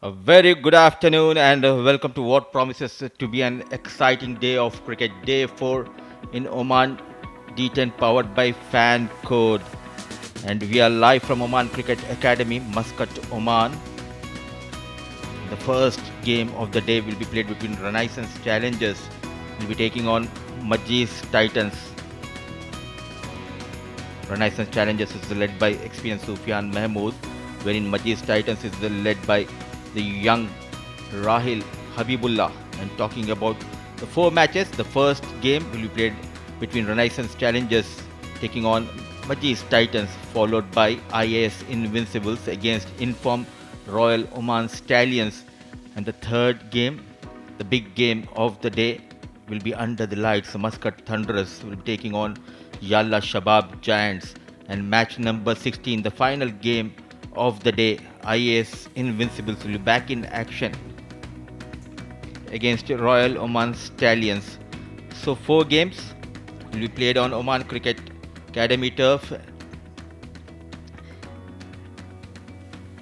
A very good afternoon and welcome to what promises to be an exciting day of cricket. Day 4 in Oman D10 powered by Fan Code. And we are live from Oman Cricket Academy, Muscat, Oman. The first game of the day will be played between Renaissance Challengers. Will be taking on MAJEES Titans. Renaissance Challengers is led by experienced Sufyan Mahmood, wherein MAJEES Titans is led by the young Rahil Habibullah. And talking about the 4 matches, the first game will be played between Renaissance Challengers taking on MAJEES Titans, followed by IAS Invincibles against informed Royal Oman Stallions. And the third game, the big game of the day, will be under the lights. Muscat Thunderers will be taking on Yalla Shabab Giants. And match number 16, the final game of the day, IAS Invincibles will be back in action against Royal Oman Stallions. So 4 games will be played on Oman Cricket Academy turf.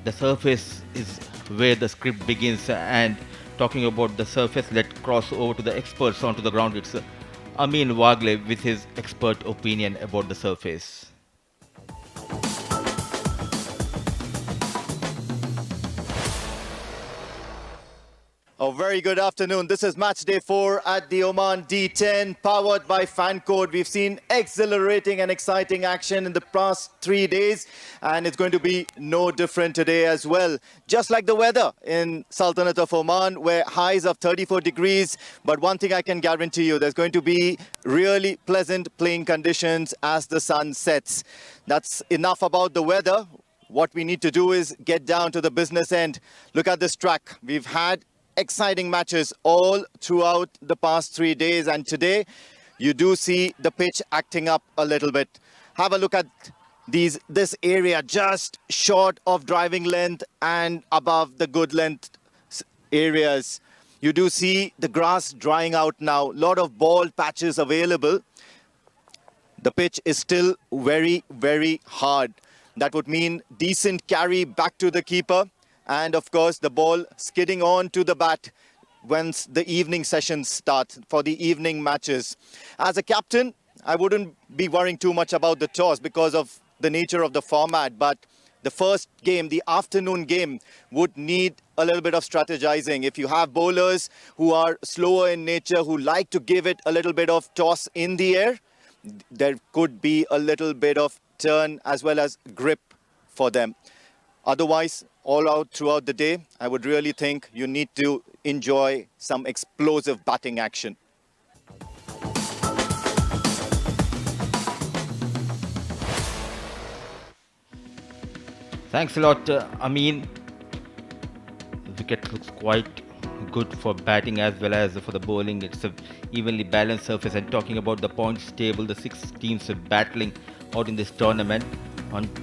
The surface is where the script begins, and talking about the surface, let's cross over to the experts onto the ground. It's Amin Wagle with his expert opinion about the surface. A very good afternoon. This is match day 4 at the Oman D10, powered by Fan Code. We've seen exhilarating and exciting action in the past 3 days, and it's going to be no different today as well. Just like the weather in Sultanate of Oman, where highs of 34 degrees. But one thing I can guarantee you, there's going to be really pleasant playing conditions as the sun sets. That's enough about the weather. What we need to do is get down to the business end. Look at this track. We've had exciting matches all throughout the past 3 days, and today you do see the pitch acting up a little bit. Have a look at this area, just short of driving length and above the good length areas. You do see the grass drying out now, lot of ball patches available. The pitch is still very, very hard. That would mean decent carry back to the keeper. And of course, the ball skidding on to the bat once the evening sessions start for the evening matches. As a captain, I wouldn't be worrying too much about the toss because of the nature of the format. But the first game, the afternoon game, would need a little bit of strategizing. If you have bowlers who are slower in nature, who like to give it a little bit of toss in the air, there could be a little bit of turn as well as grip for them. Otherwise, all out throughout the day, I would really think you need to enjoy some explosive batting action. Thanks a lot, Amin. The wicket looks quite good for batting as well as for the bowling. It's a evenly balanced surface. And talking about the points table, the 6 teams are battling out in this tournament.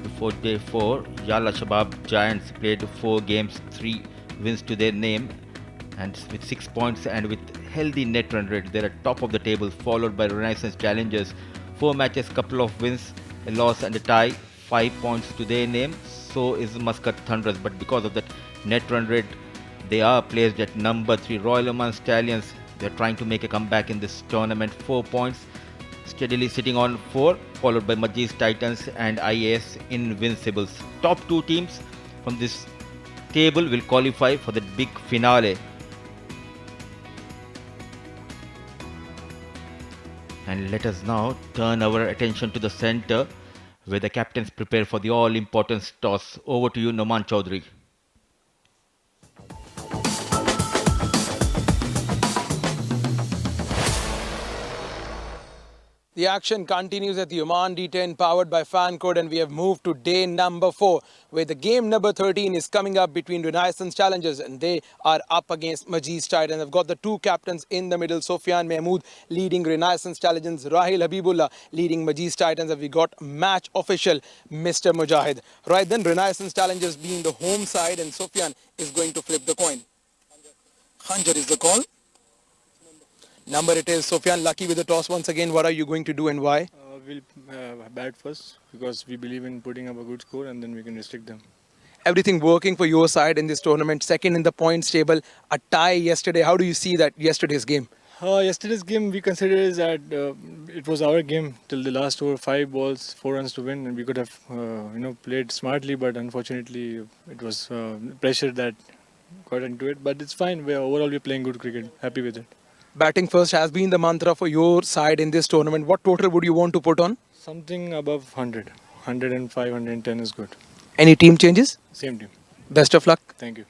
Before day 4, Yalla Shabab Giants played 4 games, 3 wins to their name, and with 6 points and with healthy net run rate, they're at top of the table, followed by Renaissance Challengers. 4 matches, couple of wins, a loss and a tie, 5 points to their name. So is Muscat Thunderers, but because of that net run rate, they are placed at number 3. Royal Oman Stallions, they're trying to make a comeback in this tournament, 4 points. Steadily sitting on 4, followed by MAJEES Titans and IAS Invincibles. Top 2 teams from this table will qualify for the big finale. And let us now turn our attention to the center, where the captains prepare for the all-important toss. Over to you, Noman Chaudhary. The action continues at the Oman D10 powered by Fan Code, and we have moved to day number 4, where the game number 13 is coming up between Renaissance Challengers, and they are up against MAJEES Titans. I've got the 2 captains in the middle, Sufyan Mahmood leading Renaissance Challengers, Rahil Habibullah leading MAJEES Titans, and we got match official Mr. Mujahid. Right then, Renaissance Challengers being the home side, and Sufyan is going to flip the coin. Khanjar is the call. Number it is. Sufyan lucky with the toss once again. What are you going to do and why? We'll bat first because we believe in putting up a good score and then we can restrict them. everything working for your side in this tournament. Second in the points table, a tie yesterday. How do you see that yesterday's game? Yesterday's game we consider is that it was our game till the last over, 5 balls, 4 runs to win, and we could have played smartly, but unfortunately it was pressure that got into it. But it's fine. We're playing good cricket. Happy with it. Batting first has been the mantra for your side in this tournament. What total would you want to put on? Something above 100, 105, 110 is good. Any team changes? Same team. Best of luck. Thank you.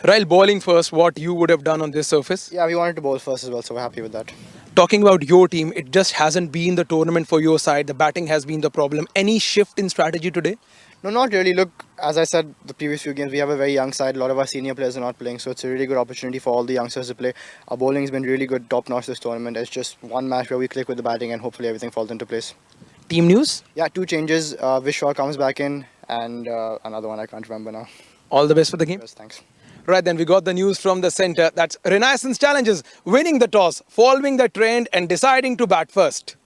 Rail, bowling first, what you would have done on this surface? Yeah, we wanted to bowl first as well, so we're happy with that. Talking about your team, it just hasn't been the tournament for your side. The batting has been the problem. Any shift in strategy today? No, not really. Look, as I said, the previous few games, we have a very young side. A lot of our senior players are not playing, so it's a really good opportunity for all the youngsters to play. Our bowling has been really good, top-notch this tournament. It's just one match where we click with the batting and hopefully everything falls into place. Team news? Yeah, 2 changes. Vishwa comes back in and another one I can't remember now. All the best for the game. Yes, thanks. Right, then we got the news from the centre. That's Renaissance Challengers winning the toss, following the trend and deciding to bat first.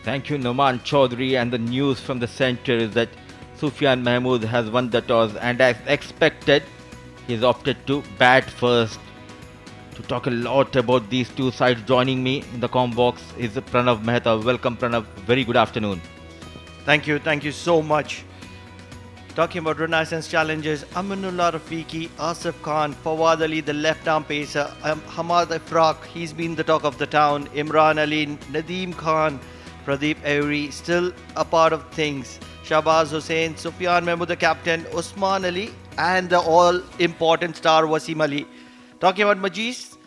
Thank you, Noman Chaudhary. And the news from the centre is that Sufyan Mahmood has won the toss, and as expected, he's opted to bat first. To talk a lot about these two sides, joining me in the comm box is Pranav Mehta. Welcome, Pranav. Very good afternoon. Thank you so much. Talking about Renaissance Challengers, Aminullah Rafiqi, Asif Khan, Fawad Ali, the left-arm pacer, Hamad Ifraq, he's been the talk of the town, Imran Ali, Nadeem Khan, Pradeep Avery, still a part of things, Shahbaz Hussain, Sufyan Mahmood, the captain, Usman Ali, and the all-important star Wasim Ali. Talking about Majees,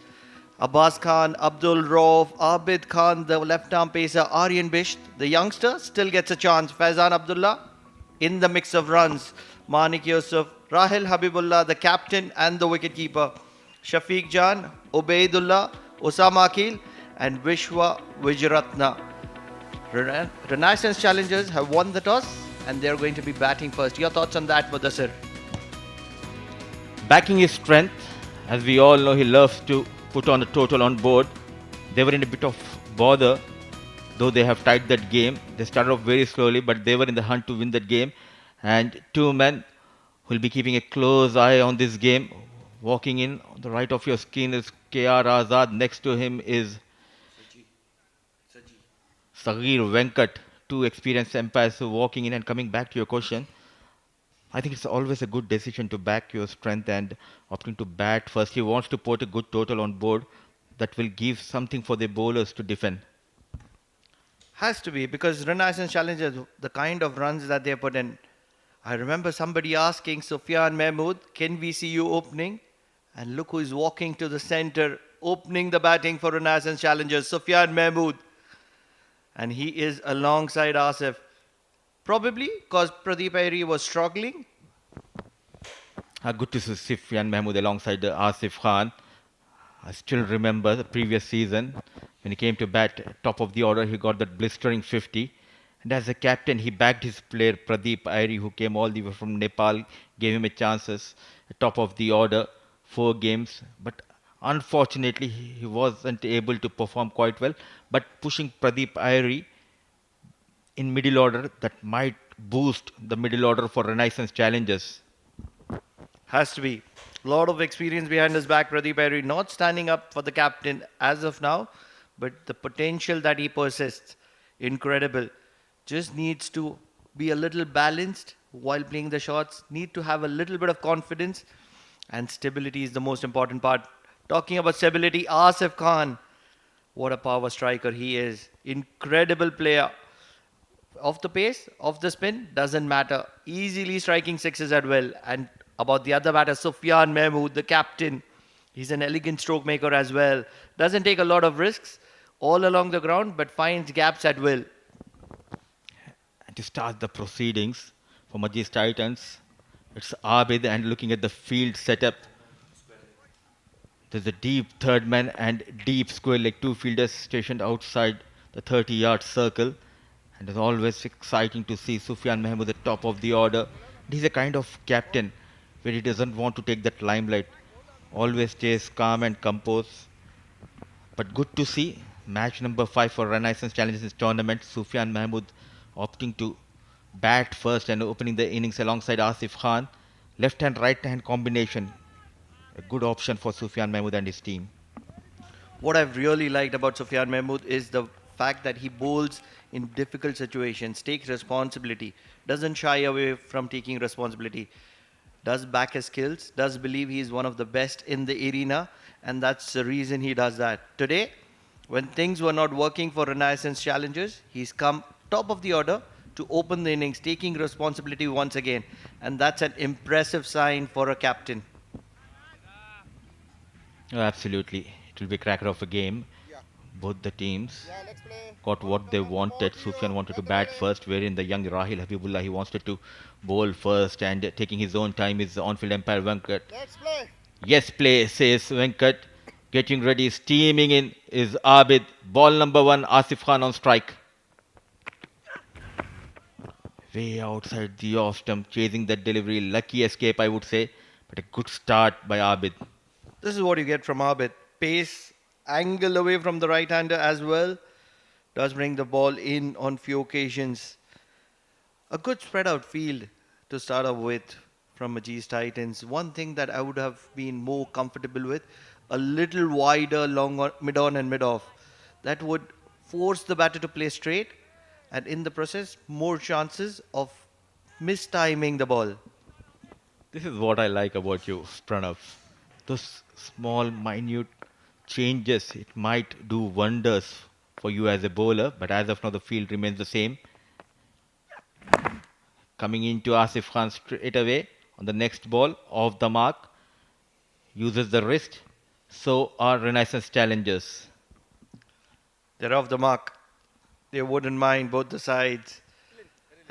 Abbas Khan, Abdul Rauf, Abid Khan, the left-arm pacer, Aryan Bisht, the youngster, still gets a chance. Faizan Abdullah in the mix of runs. Manik Yusuf, Rahil Habibullah, the captain and the wicketkeeper. Shafiq Jan, Ubaidullah, Osama Akil, and Vishwa Vijratna. Renaissance Challengers have won the toss and they're going to be batting first. Your thoughts on that, Mudassir? Backing his strength, as we all know, he loves to put on a total on board. They were in a bit of bother, though they have tied that game. They started off very slowly, but they were in the hunt to win that game. And 2 men will be keeping a close eye on this game. Walking in on the right of your screen is KR Azad. Next to him is Sagir Venkat. 2 experienced umpires. So walking in and coming back to your question, I think it's always a good decision to back your strength and opting to bat first. He wants to put a good total on board that will give something for the bowlers to defend. Has to be, because Renaissance Challengers, the kind of runs that they put in. I remember somebody asking Sufyan Mahmood, can we see you opening? And look who is walking to the centre, opening the batting for Renaissance Challengers, Sufyan Mahmood. And he is alongside Asif. Probably because Pradeep Airi was struggling. Good to see Sufyan Mahmood alongside Asif Khan. I still remember the previous season when he came to bat top of the order, he got that blistering 50. And as a captain, he backed his player Pradeep Airi, who came all the way from Nepal, gave him a chances at top of the order, 4 games. But unfortunately, he wasn't able to perform quite well. But pushing Pradeep Airi in middle order, that might boost the middle order for Renaissance Challengers. Has to be. A lot of experience behind his back, Pradeep Airi, not standing up for the captain as of now, but the potential that he persists, incredible. Just needs to be a little balanced while playing the shots, need to have a little bit of confidence, and stability is the most important part. Talking about stability, Asif Khan, what a power striker he is. Incredible player. Off the pace, off the spin, doesn't matter. Easily striking sixes at will. And about the other batter, Sufyan Mahmood, the captain. He's an elegant stroke maker as well. Doesn't take a lot of risks all along the ground, but finds gaps at will. And to start the proceedings for Majees Titans, it's Abid, and looking at the field setup, there's a deep third man and deep square leg, 2 fielders stationed outside the 30-yard circle. And it's always exciting to see Sufyan Mahmood at the top of the order. He's a kind of captain where he doesn't want to take that limelight. Always stays calm and composed. But good to see match number 5 for Renaissance Challenges tournament. Sufyan Mahmood opting to bat first and opening the innings alongside Asif Khan. Left hand right hand combination. A good option for Sufyan Mahmood and his team. What I've really liked about Sufyan Mahmood is the fact that he bowls in difficult situations, takes responsibility, doesn't shy away from taking responsibility, does back his skills, does believe he is one of the best in the arena, and that's the reason he does that. Today, when things were not working for Renaissance Challengers, he's come top of the order to open the innings, taking responsibility once again, and that's an impressive sign for a captain. Oh, absolutely. It will be a cracker of a game. Both the teams got what they wanted. Sufyan wanted to bat first, wherein the young Rahil Habibullah, he wanted to bowl first and taking his own time is on-field umpire Venkat. Yes, play, says Venkat. Getting ready, steaming in is Abid. Ball number 1, Asif Khan on strike. Way outside the off stump, chasing that delivery. Lucky escape, I would say. But a good start by Abid. This is what you get from Abid. Pace, angle away from the right-hander as well. Does bring the ball in on few occasions. A good spread out field to start off with from MAJEES Titans. One thing that I would have been more comfortable with, a little wider long on, mid on and mid off. That would force the batter to play straight and in the process more chances of mistiming the ball. This is what I like about you, Pranav. Those small, minute changes, it might do wonders for you as a bowler, but as of now, the field remains the same. Coming into Asif Khan straight away on the next ball, off the mark, uses the wrist. So are Renaissance Challengers. They're off the mark. They wouldn't mind both the sides.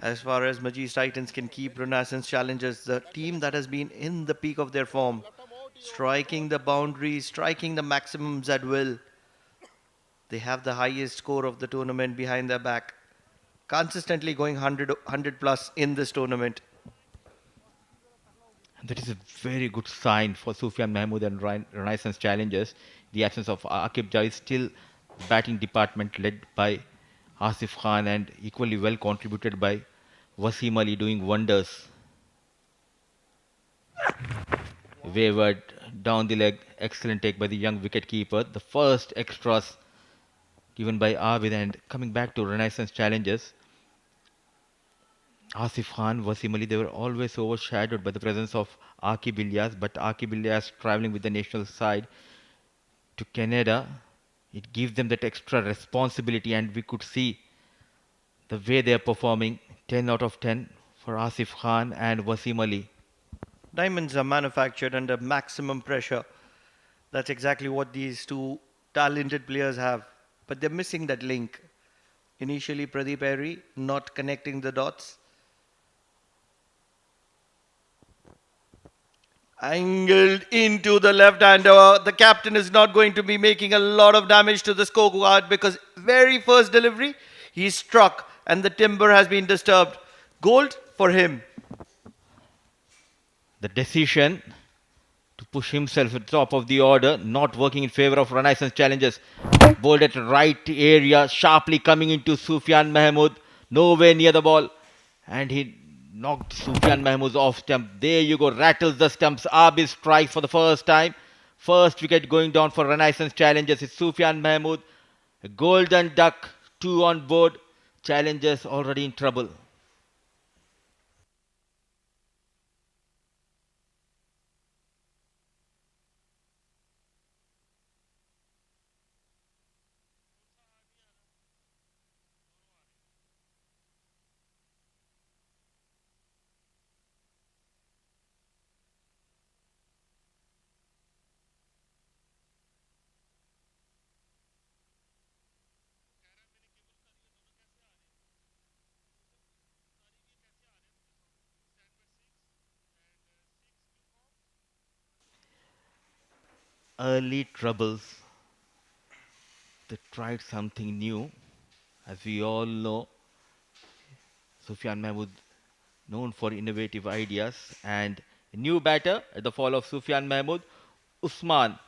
As far as MAJEES Titans can keep Renaissance Challengers, the team that has been in the peak of their form, striking the boundaries, striking the maximums at will. They have the highest score of the tournament behind their back. Consistently going 100 plus in this tournament. And that is a very good sign for Sufyan Mahmood and Renaissance Challengers. The absence of Akib Jai is still batting department led by Asif Khan and equally well contributed by Wasim Ali doing wonders. Wavered down the leg, excellent take by the young wicket keeper. The first extras given by Abid and coming back to Renaissance Challengers. Asif Khan, Wasim Ali, they were always overshadowed by the presence of Akib Ilyas, but Akib Ilyas travelling with the national side to Canada, it gives them that extra responsibility and we could see the way they are performing. 10 out of 10 for Asif Khan and Wasim Ali. Diamonds are manufactured under maximum pressure. That's exactly what these two talented players have. But they're missing that link. Initially, Pradeep Airy not connecting the dots. Angled into the left-hander. The captain is not going to be making a lot of damage to the scorecard because very first delivery, he struck and the timber has been disturbed. Gold for him. The decision to push himself at the top of the order, not working in favour of Renaissance Challengers. Bowled at right area, sharply coming into Sufyan Mahmood. Nowhere near the ball. And he knocked Sufyan Mahmood off stump. There you go, rattles the stumps. Abid strikes for the first time. First wicket going down for Renaissance Challengers. It's Sufyan Mahmood. A golden duck, 2 on board. Challengers already in trouble. Early troubles. They tried something new. As we all know, Sufyan Mahmood known for innovative ideas and a new batter at the fall of Sufyan Mahmood, Usman.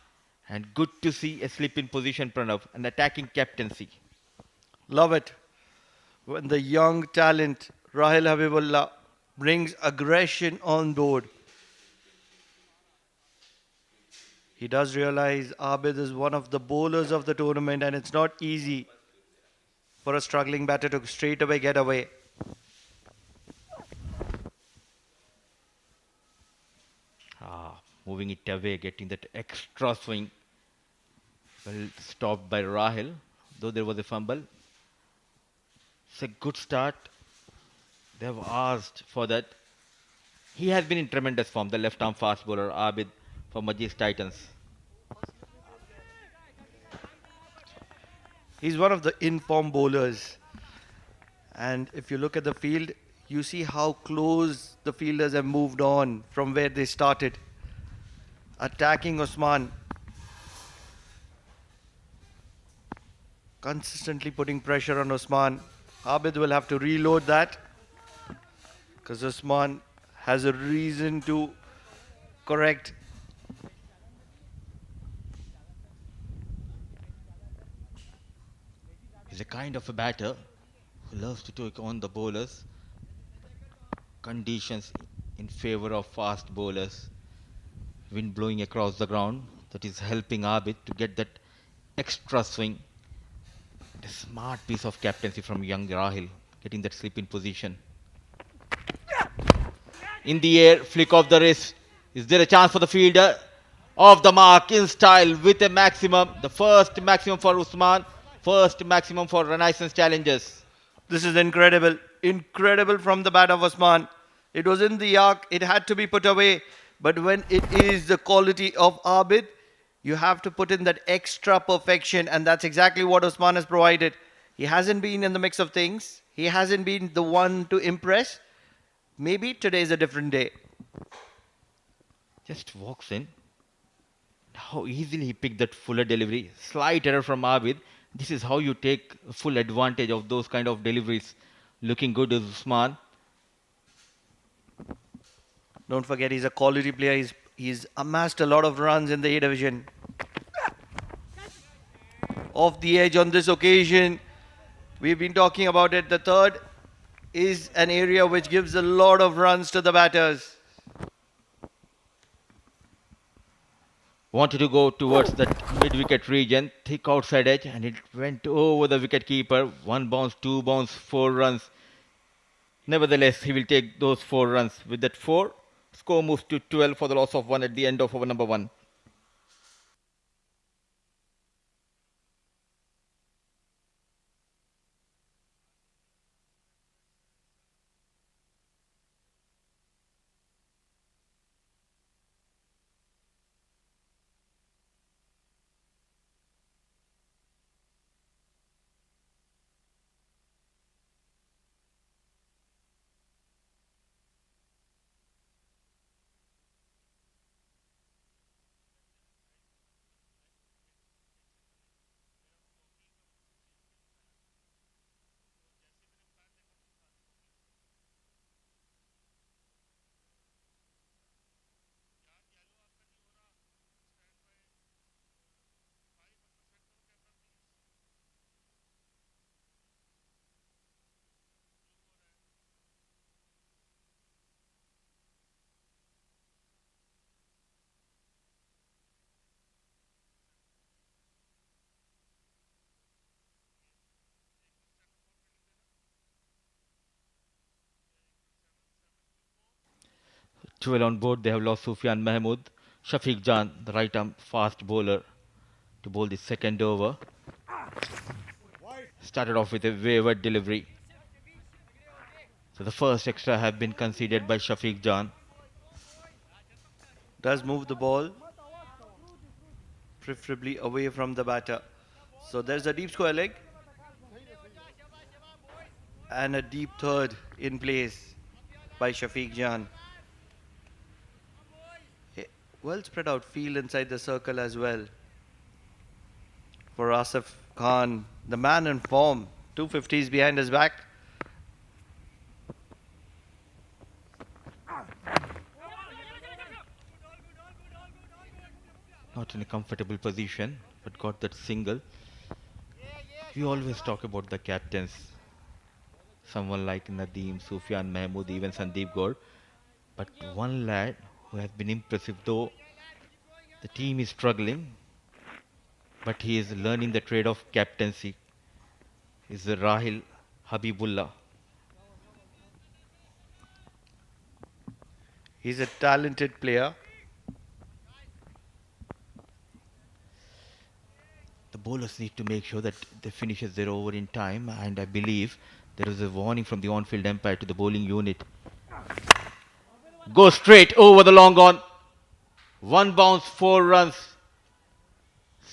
And good to see a slip in position, Pranav, and attacking captaincy. Love it. When the young talent Rahil Habibullah brings aggression on board, he does realize Abid is one of the bowlers of the tournament and it's not easy for a struggling batter to straight away get away. Moving it away, getting that extra swing. Well, stopped by Rahil, though there was a fumble. It's a good start. They have asked for that. He has been in tremendous form, the left arm fast bowler Abid for MAJEES Titans. He's one of the in-form bowlers. And if you look at the field, you see how close the fielders have moved on from where they started. Attacking Osman. Consistently putting pressure on Osman. Abid will have to reload that because Osman has a reason to correct. He's a kind of a batter who loves to take on the bowlers. Conditions in favor of fast bowlers. Wind blowing across the ground. That is helping Abid to get that extra swing. A smart piece of captaincy from young Rahil, getting that slip in position. In the air, flick of the wrist. Is there a chance for the fielder? Off the mark, in style, with a maximum. The first maximum for Usman. First maximum for Renaissance Challengers. This is incredible. Incredible from the bat of Osman. It was in the arc. It had to be put away. But when it is the quality of Abid, you have to put in that extra perfection. And that's exactly what Osman has provided. He hasn't been in the mix of things. He hasn't been the one to impress. Maybe today is a different day. Just walks in. How easily he picked that fuller delivery. Slight error from Abid. This is how you take full advantage of those kind of deliveries. Looking good is Usman. Don't forget, he's a quality player. He's amassed a lot of runs in the A division. Off the edge on this occasion. We've been talking about it. The third is an area which gives a lot of runs to the batters. Wanted to go towards that mid-wicket region, thick outside edge, and it went over the wicket keeper. 1 bounce, 2 bounce, 4 runs. Nevertheless, he will take those 4 runs. With that 4, score moves to 12 for the loss of 1 at the end of over number 1. Twelve on board, they have lost Sufyan Mahmood. Shafiq Jan, the right arm fast bowler, to bowl the second over. Started off with a wayward delivery. So the first extra have been conceded by Shafiq Jan. Does move the ball preferably away from the batter. So there's a deep square leg and a deep third in place by Shafiq Jan. Well spread out field inside the circle as well for Asif Khan, the man in form. 250s behind his back. Not in a comfortable position, but got that single. We always talk about the captains, someone like Nadeem, Sufyan Mahmood, even Sandeep Gaur. But one lad who has been impressive, though the team is struggling, but he is learning the trade of captaincy, is Rahil Habibullah. He's a talented player. The bowlers need to make sure that they finishes their over in time, and I believe there is a warning from the on-field umpire to the bowling unit. Go straight over the long on. One bounce, 4 runs.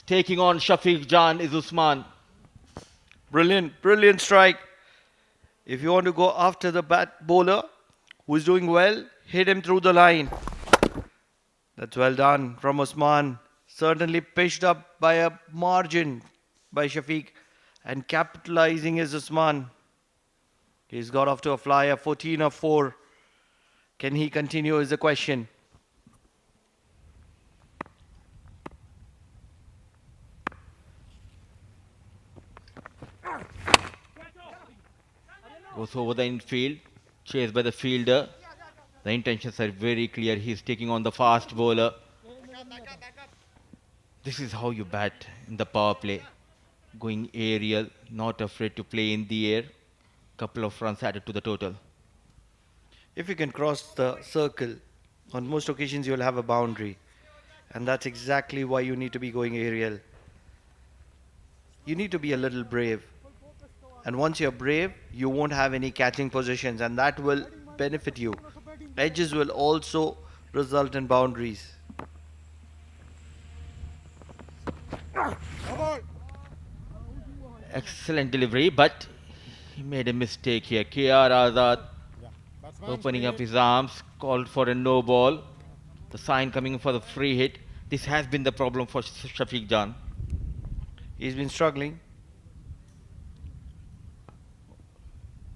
Taking on Shafiq Jan is Usman. Brilliant, brilliant strike. If you want to go after the bat bowler who's doing well, hit him through the line. That's well done from Usman. Certainly pitched up by a margin by Shafiq, and capitalizing is Usman. He's got off to a flyer, 14 of 4. Can he continue is the question. Goes over the infield, chased by the fielder. The intentions are very clear. He's taking on the fast bowler. This is how you bat in the power play. Going aerial, not afraid to play in the air. Couple of runs added to the total. If you can cross the circle, on most occasions you'll have a boundary. And that's exactly why you need to be going aerial. You need to be a little brave. And once you're brave, you won't have any catching positions, and that will benefit you. Edges will also result in boundaries. Excellent delivery, but he made a mistake here. KR Azad opening up his arms, called for a no ball. The sign coming for the free hit. This has been the problem for Shafiq Jan. He's been struggling.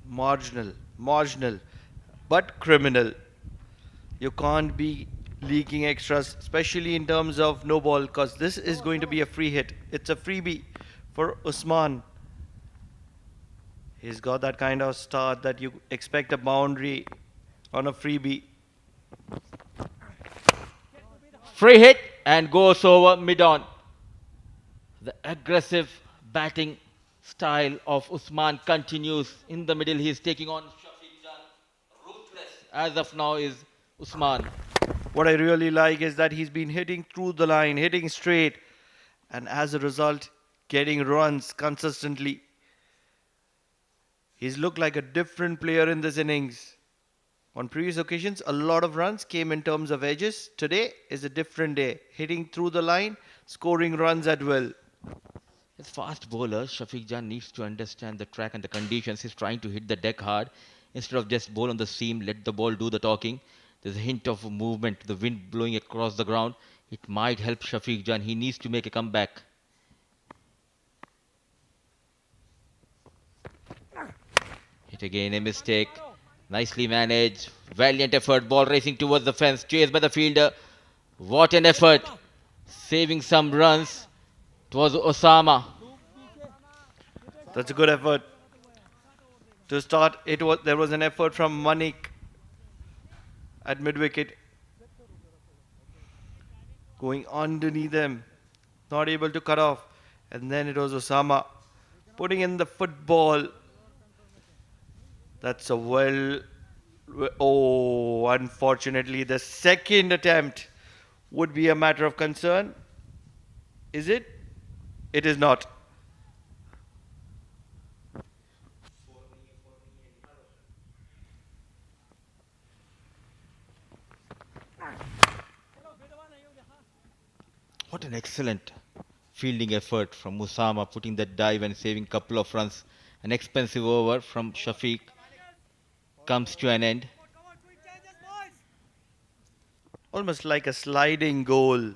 Marginal, but criminal. You can't be leaking extras, especially in terms of no ball, because this is going to be a free hit. It's a freebie for Usman. He's got that kind of start that you expect a boundary on a freebie. Free hit and goes over mid-on. The aggressive batting style of Usman continues. In the middle, he is taking on Shafiq Jan. Ruthless as of now is Usman. What I really like is that he's been hitting through the line, hitting straight, and as a result, getting runs consistently. He's looked like a different player in this innings. On previous occasions, a lot of runs came in terms of edges. Today is a different day. Hitting through the line, scoring runs at will. As fast bowler, Shafiq Jan needs to understand the track and the conditions. He's trying to hit the deck hard. Instead of just bowl on the seam, let the ball do the talking. There's a hint of movement, the wind blowing across the ground. It might help Shafiq Jan. He needs to make a comeback. Hit again, a mistake. Nicely managed. Valiant effort. Ball racing towards the fence. Chased by the fielder. What an effort. Saving some runs. It was Osama. That's a good effort. To start, there was an effort from Manik at mid-wicket. Going underneath them. Not able to cut off. And then it was Osama putting in the football. That's a well... Oh, unfortunately, the second attempt would be a matter of concern. Is it? It is not. What an excellent fielding effort from Usama, putting that dive and saving a couple of runs. An expensive over from Shafiq comes to an end. Almost like a sliding goal.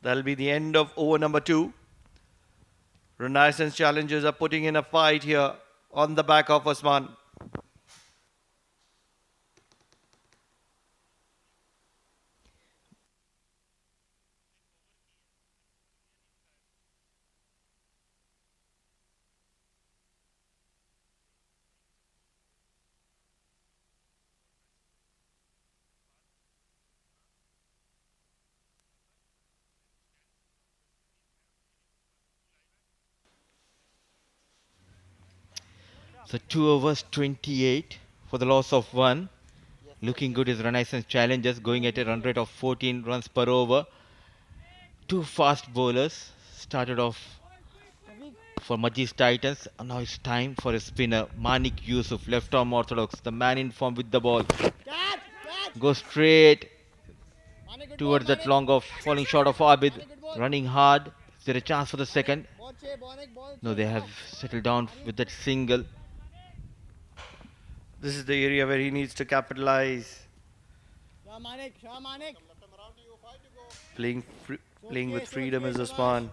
That'll be the end of over number 2. Renaissance challengers are putting in a fight here on the back of Usman. So 2 overs 28 for the loss of 1. Looking good is Renaissance Challengers going at a run rate of 14 runs per over. Two fast bowlers started off for MAJEES Titans. And now it's time for a spinner. Manik Yusuf, left arm orthodox, the man in form with the ball. Goes straight towards that long off, falling short of Abid. Running hard. Is there a chance for the second? No, they have settled down with that single. This is the area where he needs to capitalize. Playing, playing with freedom is Usman.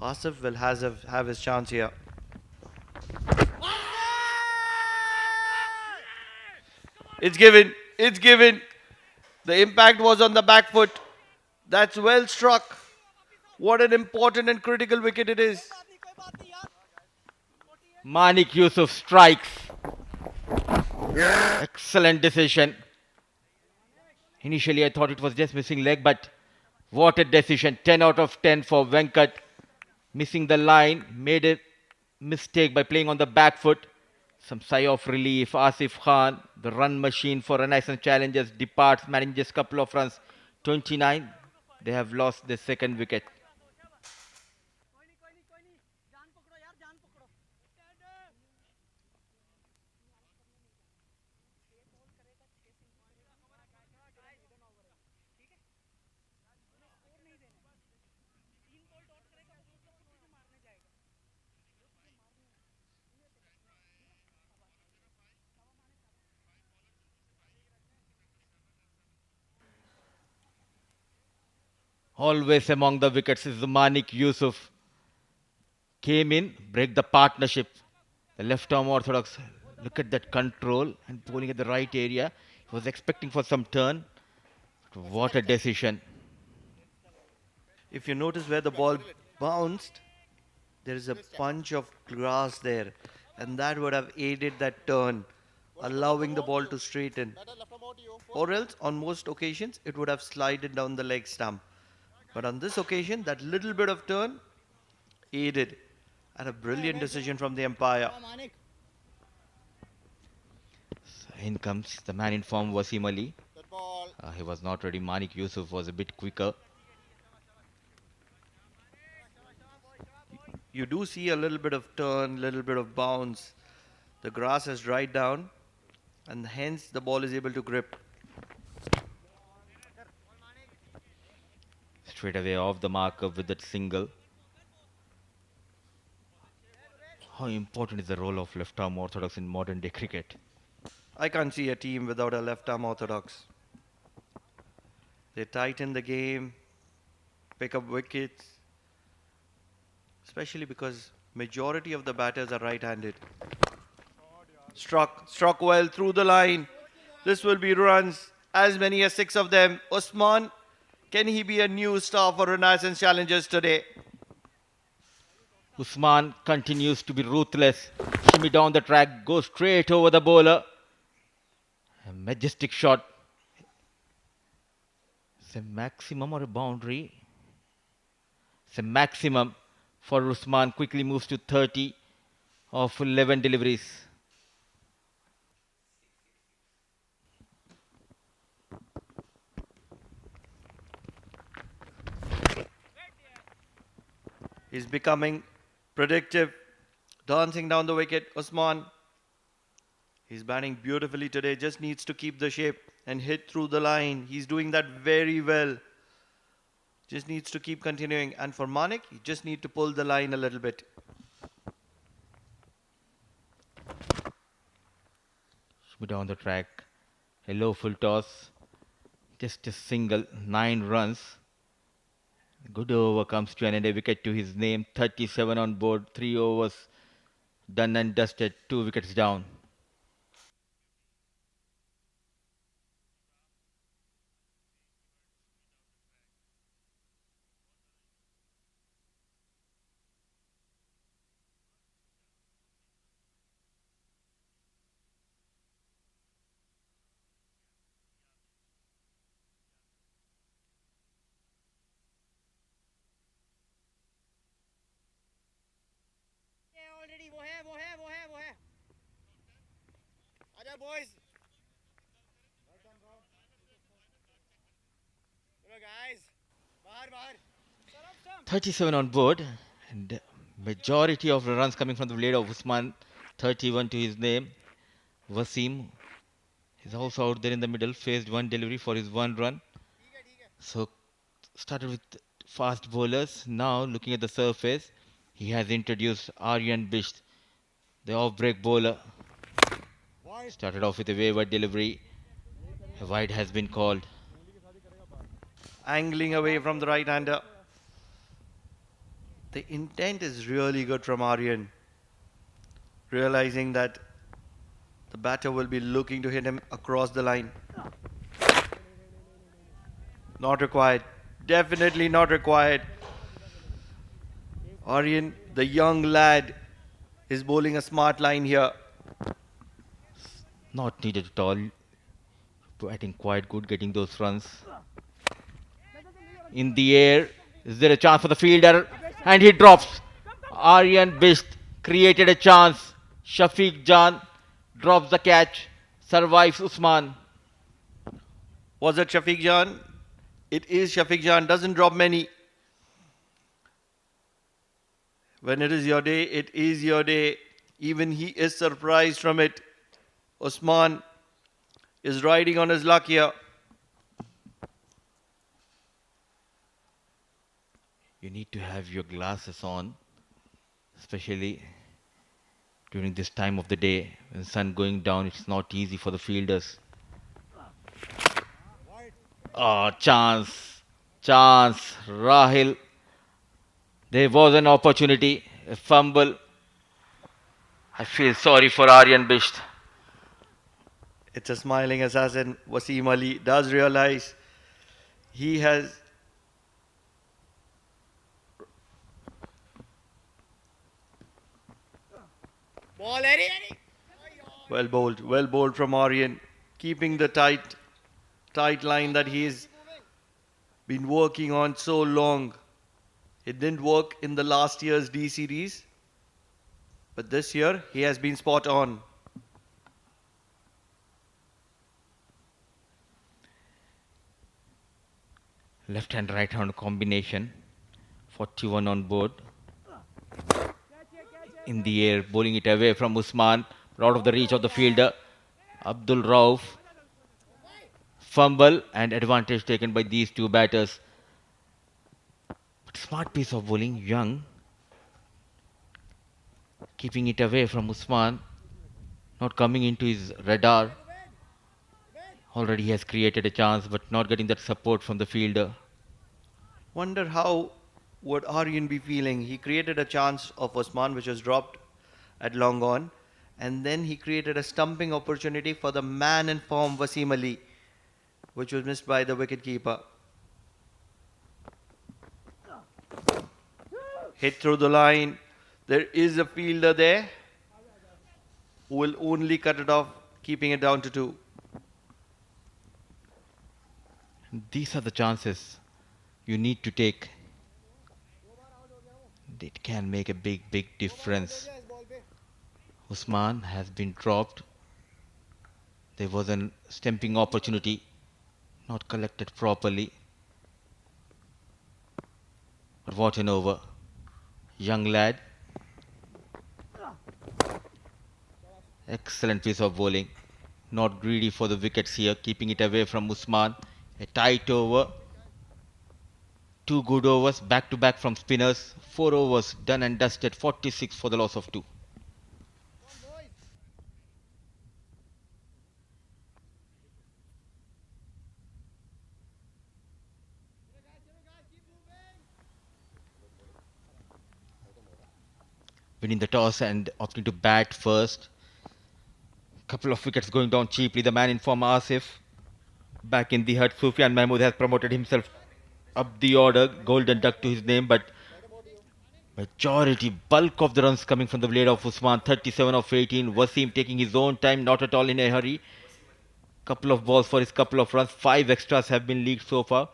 Asif will have his chance here. It's given. It's given. The impact was on the back foot. That's well struck. What an important and critical wicket it is. Manik Yusuf strikes. Excellent decision. Initially, I thought it was just missing leg, but what a decision. 10 out of 10 for Venkat. Missing the line, made a mistake by playing on the back foot. Some sigh of relief. Asif Khan, the run machine for Renaissance Challengers, departs, managing just a couple of runs. 29. They have lost the second wicket. Always among the wickets is Manik Yusuf. Came in, break the partnership. The left arm orthodox. Look at that control and bowling at the right area. He was expecting for some turn. But what a decision. If you notice where the ball bounced, there is a bunch of grass there. And that would have aided that turn, allowing the ball to straighten. Or else, on most occasions, it would have slided down the leg stump. But on this occasion, that little bit of turn aided. And a brilliant decision from the umpire. So in comes the man in form, Wasim Ali. He was not ready. Manik Yusuf was a bit quicker. You do see a little bit of turn, little bit of bounce. The grass has dried down and hence the ball is able to grip. Straight away off the marker with that single. How important is the role of left arm orthodox in modern day cricket? I can't see a team without a left arm orthodox. They tighten the game, pick up wickets, especially because majority of the batters are right-handed. Struck well through the line. This will be runs, as many as 6 of them. Usman, can he be a new star for Renaissance Challengers today? Usman continues to be ruthless. Shimmy down the track, goes straight over the bowler. A majestic shot. It's a maximum or a boundary? It's a maximum for Usman. Quickly moves to 30 of 11 deliveries. He's becoming predictive, dancing down the wicket. Usman, he's batting beautifully today, just needs to keep the shape and hit through the line. He's doing that very well. Just needs to keep continuing. And for Manik, he just need to pull the line a little bit. Shimmy down the track. A low full toss. Just a single, 9 runs. Good over comes to an end. A wicket to his name. 37 on board. 3 overs done and dusted. 2 wickets down. boys. 37 on board, and majority of the runs coming from the blade of Usman. 31 to his name. Wasim is also out there in the middle. Faced one delivery for his one run. So started with fast bowlers. Now looking at the surface, he has introduced Aryan Bisht, the off-break bowler. Started off with a wayward delivery. A wide has been called. Angling away from the right-hander. The intent is really good from Aryan. Realizing that the batter will be looking to hit him across the line. Not required. Definitely not required. Aryan, the young lad, is bowling a smart line here. Not needed at all. Batting quite good, getting those runs. In the air, is there a chance for the fielder? And he drops. Aryan Bisht created a chance. Shafiq Jan drops the catch. Survives Usman. Was it Shafiq Jan? It is Shafiq Jan. Doesn't drop many. When it is your day, it is your day. Even he is surprised from it. Usman is riding on his luck here. You need to have your glasses on, especially during this time of the day. When the sun going down, it's not easy for the fielders. Oh, chance. Rahil. There was an opportunity, a fumble. I feel sorry for Aryan Bisht. It's a smiling assassin. Wasim Ali does realize he has Ball, Eddie. well bowled from Aryan, keeping the tight line that he's been working on so long. It didn't work in the last year's D series, but this year he has been spot on. Left hand, right hand combination. 41 on board. In the air, bowling it away from Usman, but out of the reach of the fielder. Abdul Rauf. Fumble and advantage taken by these two batters. But smart piece of bowling, Young. Keeping it away from Usman. Not coming into his radar. Already he has created a chance, but not getting that support from the fielder. Wonder how would Aryan be feeling? He created a chance of Usman which was dropped at long on, and then he created a stumping opportunity for the man in form Wasim Ali, which was missed by the wicketkeeper. Hit through the line. There is a fielder there who will only cut it off, keeping it down to 2. These are the chances you need to take. It can make a big difference. Usman has been dropped. There was a stumping opportunity, not collected properly. But what an over. Young lad. Excellent piece of bowling. Not greedy for the wickets here, keeping it away from Usman. A tight over. 2 good overs back to back from spinners. 4 overs done and dusted. 46 for the loss of 2. Winning the toss and opting to bat first. Couple of wickets going down cheaply. The man in form, Asif. Back in the hut, Sufyan Mahmood has promoted himself up the order. Golden duck to his name, but majority, bulk of the runs coming from the blade of Usman. 37 of 18. Wasim taking his own time, not at all in a hurry. Couple of balls for his couple of runs. 5 extras have been leaked so far.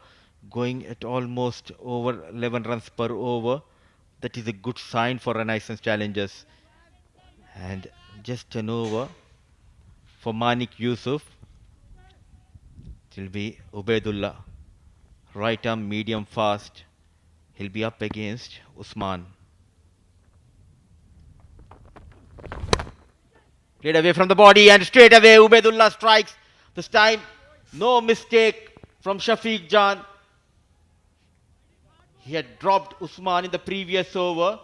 Going at almost over 11 runs per over. That is a good sign for Renaissance challengers. And just an over for Manik Yusuf. It will be Ubaidullah. Right arm, medium fast. He'll be up against Usman. Played away from the body and straight away Ubaidullah strikes. This time, no mistake from Shafiq Jan. He had dropped Usman in the previous over.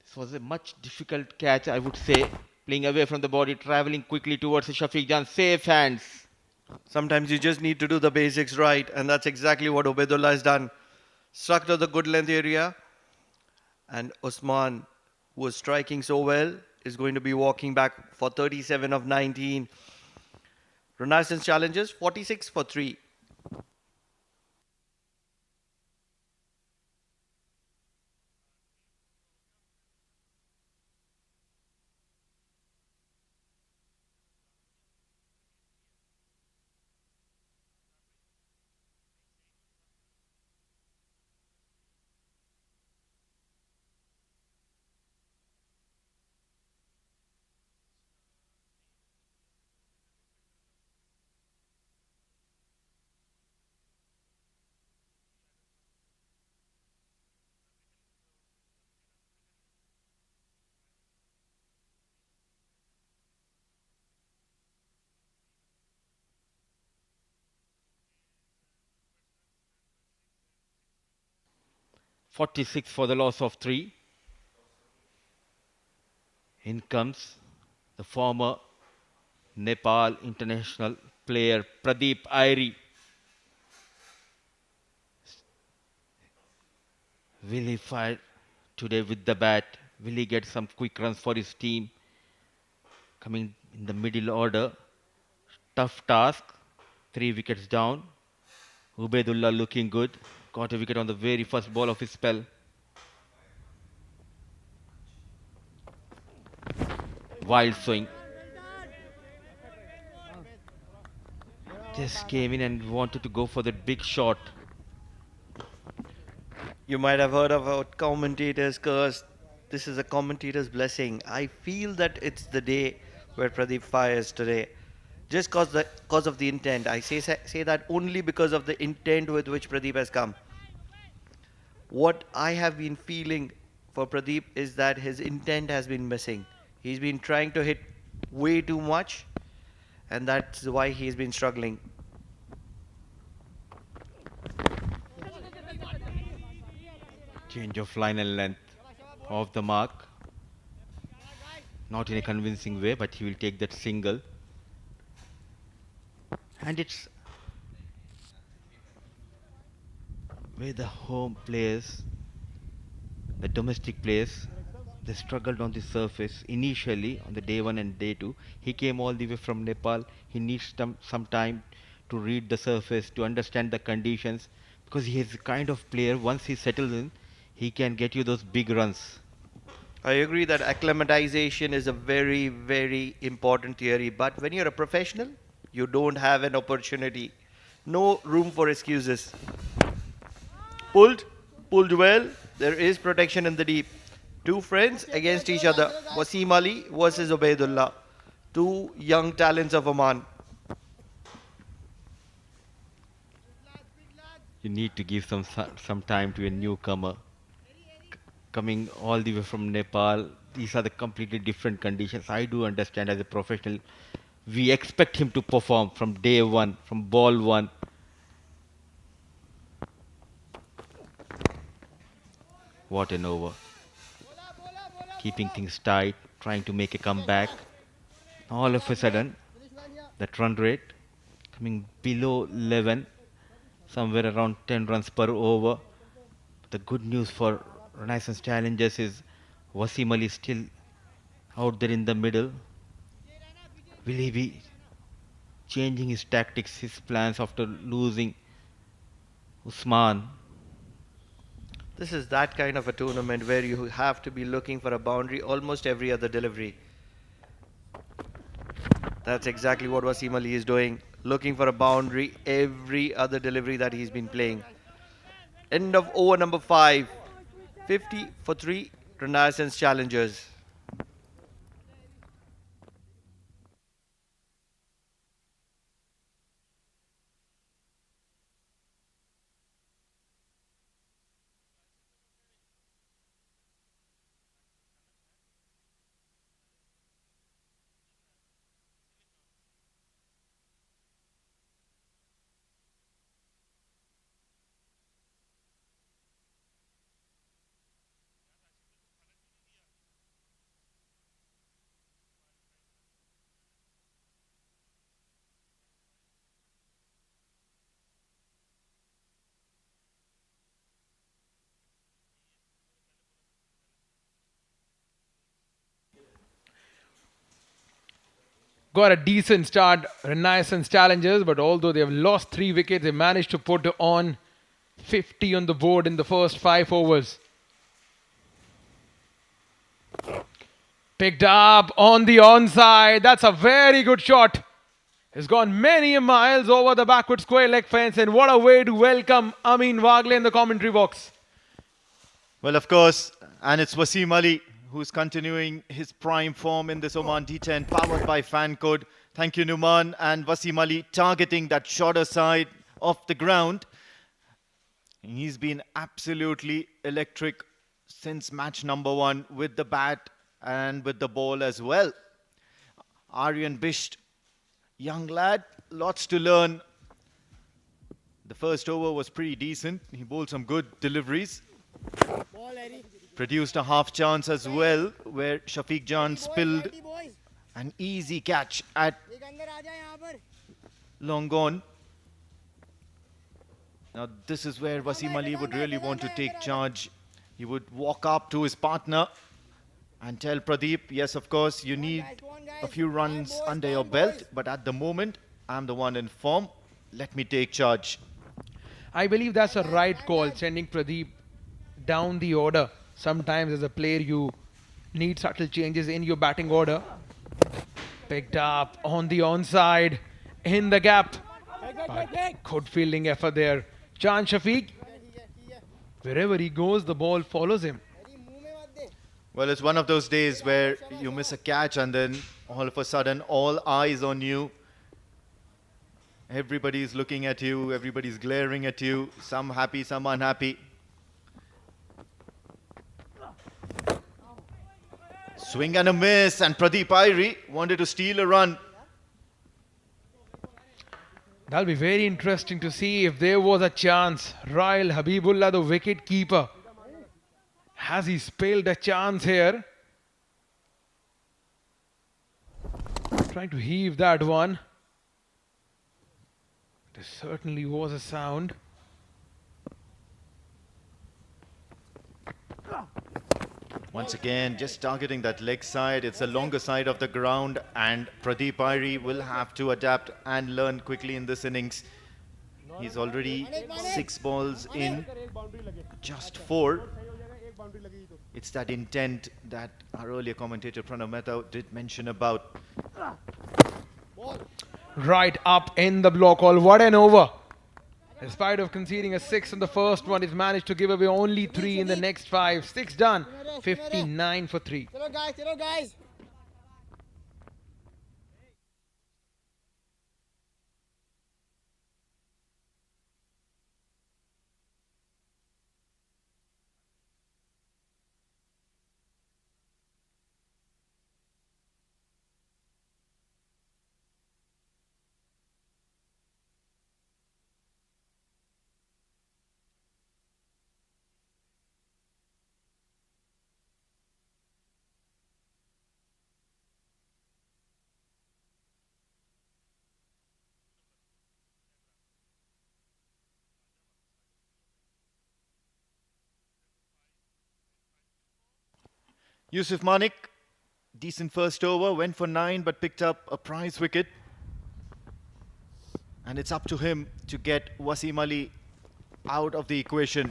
This was a much difficult catch, I would say. Playing away from the body, traveling quickly towards Shafiq Jan. Safe hands. Sometimes you just need to do the basics right, and that's exactly what Ubaidullah has done. Struck to the good length area, and Usman, who was striking so well, is going to be walking back for 37 of 19. Renaissance challenges 46 for 3. .46 for the loss of 3. In comes the former Nepal international player Pradeep Airi. Will he fire today with the bat? Will he get some quick runs for his team? Coming in the middle order. Tough task. 3 wickets down. Ubaidullah looking good. Got a wicket on the very first ball of his spell. Wild swing. Just came in and wanted to go for that big shot. You might have heard of a commentator's curse. This is a commentator's blessing. I feel that it's the day where Pradeep fires today. Just cause of the intent. I say that only because of the intent with which Pradeep has come. What I have been feeling for Pradeep is that his intent has been missing. He's been trying to hit way too much, and that's why he's been struggling. Change of line and length off the mark. Not in a convincing way, but he will take that single. And it's where the home players, the domestic players, they struggled on the surface initially on the day 1 and day 2. He came all the way from Nepal. He needs some time to read the surface, to understand the conditions, because he is the kind of player, once he settles in, he can get you those big runs. I agree that acclimatization is a very, very important theory, but when you're a professional, you don't have an opportunity. No room for excuses. Pulled well. There is protection in the deep. Two friends against each other. Wasim Ali versus Ubaidullah. Two young talents of Oman. You need to give some time to a newcomer. Coming all the way from Nepal, these are the completely different conditions. I do understand as a professional, we expect him to perform from day 1, from ball 1. What an over. Keeping things tight, trying to make a comeback. All of a sudden, that run rate coming below 11, somewhere around 10 runs per over. The good news for Renaissance Challengers is Wasim Ali still out there in the middle. Will he be changing his tactics, his plans after losing Usman? This is that kind of a tournament where you have to be looking for a boundary almost every other delivery. That's exactly what Wasim Ali is doing. Looking for a boundary every other delivery that he's been playing. End of over number 5. 50 for 3 Renaissance Challengers. got a decent start, Renaissance Challengers, but although they have lost 3 wickets, they managed to put on 50 on the board in the first 5 overs. Picked up on the onside. That's a very good shot. It's gone many miles over the backward square leg fence, and what a way to welcome Amin Wagle in the commentary box. Well, of course, and it's Wasim Ali who's continuing his prime form in this Oman D10, powered by Fan Code. Thank you, Numan, and Wasim Ali targeting that shorter side of the ground. He's been absolutely electric since match number 1 with the bat and with the ball as well. Aryan Bisht, young lad, lots to learn. The first over was pretty decent. He bowled some good deliveries. Produced a half chance as well, where Shafiq Jan spilled an easy catch at long gone. Now this is where Wasim Ali would really want to take charge. He would walk up to his partner and tell Pradeep, yes, of course, you need a few runs under your belt, but at the moment, I'm the one in form. Let me take charge. I believe that's a right call, sending Pradeep down the order. Sometimes as a player, you need subtle changes in your batting order. Picked up on the onside, in the gap. But good fielding effort there. Chan Shafiq, wherever he goes, the ball follows him. Well, it's one of those days where you miss a catch and then all of a sudden all eyes on you. Everybody's looking at you, everybody's glaring at you, some happy, some unhappy. Swing and a miss, and Pradeep Irie wanted to steal a run. That'll be very interesting to see if there was a chance. Rail Habibullah, the wicket keeper, has he spilled a chance here? Trying to heave that one. There certainly was a sound. Once again, just targeting that leg side. It's the longer side of the ground, and Pradeep Irie will have to adapt and learn quickly in this innings. He's already 6 balls in, just 4. It's that intent that our earlier commentator Pranav Mehta did mention about. Right up in the block hole. What an over. In spite of conceding a 6 in the first one, he's managed to give away only 3 in the next 5. 6 done. 59 for 3. Chalo guys. Yusuf Manik, decent first over, went for 9 but picked up a prize wicket. And it's up to him to get Wasim Ali out of the equation.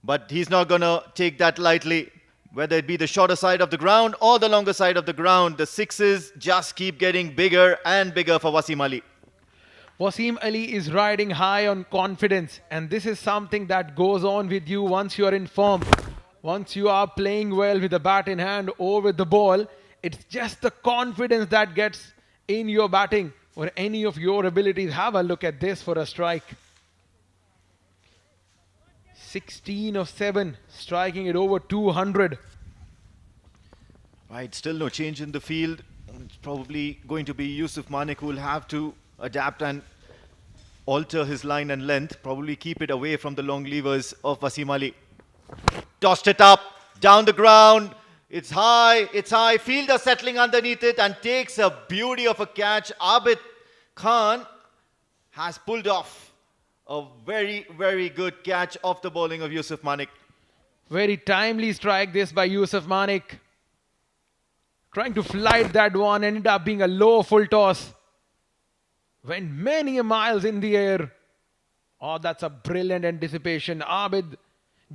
But he's not going to take that lightly. Whether it be the shorter side of the ground or the longer side of the ground, the 6s just keep getting bigger and bigger for Wasim Ali. Wasim Ali is riding high on confidence, and this is something that goes on with you once you are in form. Once you are playing well with the bat in hand or with the ball, it's just the confidence that gets in your batting or any of your abilities. Have a look at this for a strike. 16 of 7, striking it over 200. Right, still no change in the field. It's probably going to be Yusuf Manik who will have to adapt and alter his line and length. Probably keep it away from the long levers of Wasim Ali. Tossed it up, down the ground. It's high, Fielder settling underneath it and takes a beauty of a catch. Abid Khan has pulled off a very, very good catch off the bowling of Yusuf Manik. Very timely strike this by Yusuf Manik. Trying to flight that one, ended up being a low full toss. Went many miles in the air. Oh, that's a brilliant anticipation. Abid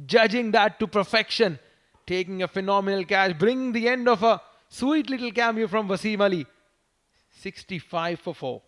judging that to perfection. Taking a phenomenal catch. Bringing the end of a sweet little cameo from Wasim Ali. 65 for 4.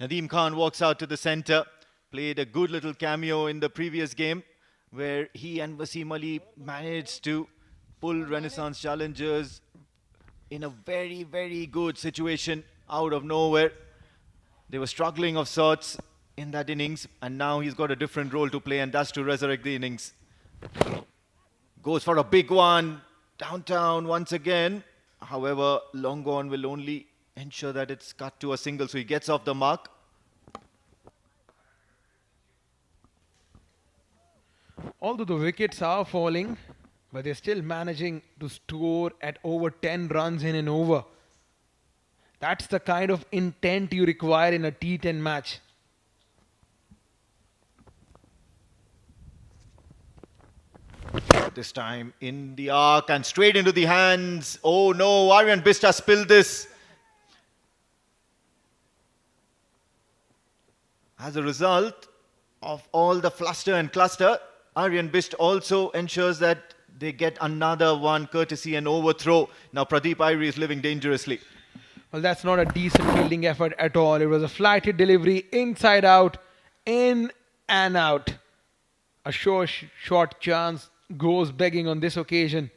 Nadeem Khan walks out to the centre, played a good little cameo in the previous game where he and Wasim Ali managed to pull Renaissance challengers in a very, very good situation out of nowhere. They were struggling of sorts in that innings, and now he's got a different role to play, and that's to resurrect the innings. Goes for a big one, downtown once again. However, long on will only ensure that it's cut to a single, so he gets off the mark. Although the wickets are falling, but they're still managing to score at over 10 runs in an over. That's the kind of intent you require in a T10 match. This time in the arc and straight into the hands. Oh no, Aryan Bista spilled this. As a result of all the fluster and cluster, Aryan Bist also ensures that they get another one courtesy and overthrow. Now Pradeep Irie is living dangerously. Well, that's not a decent fielding effort at all. It was a flighted delivery, inside out, in and out. A short chance goes begging on this occasion.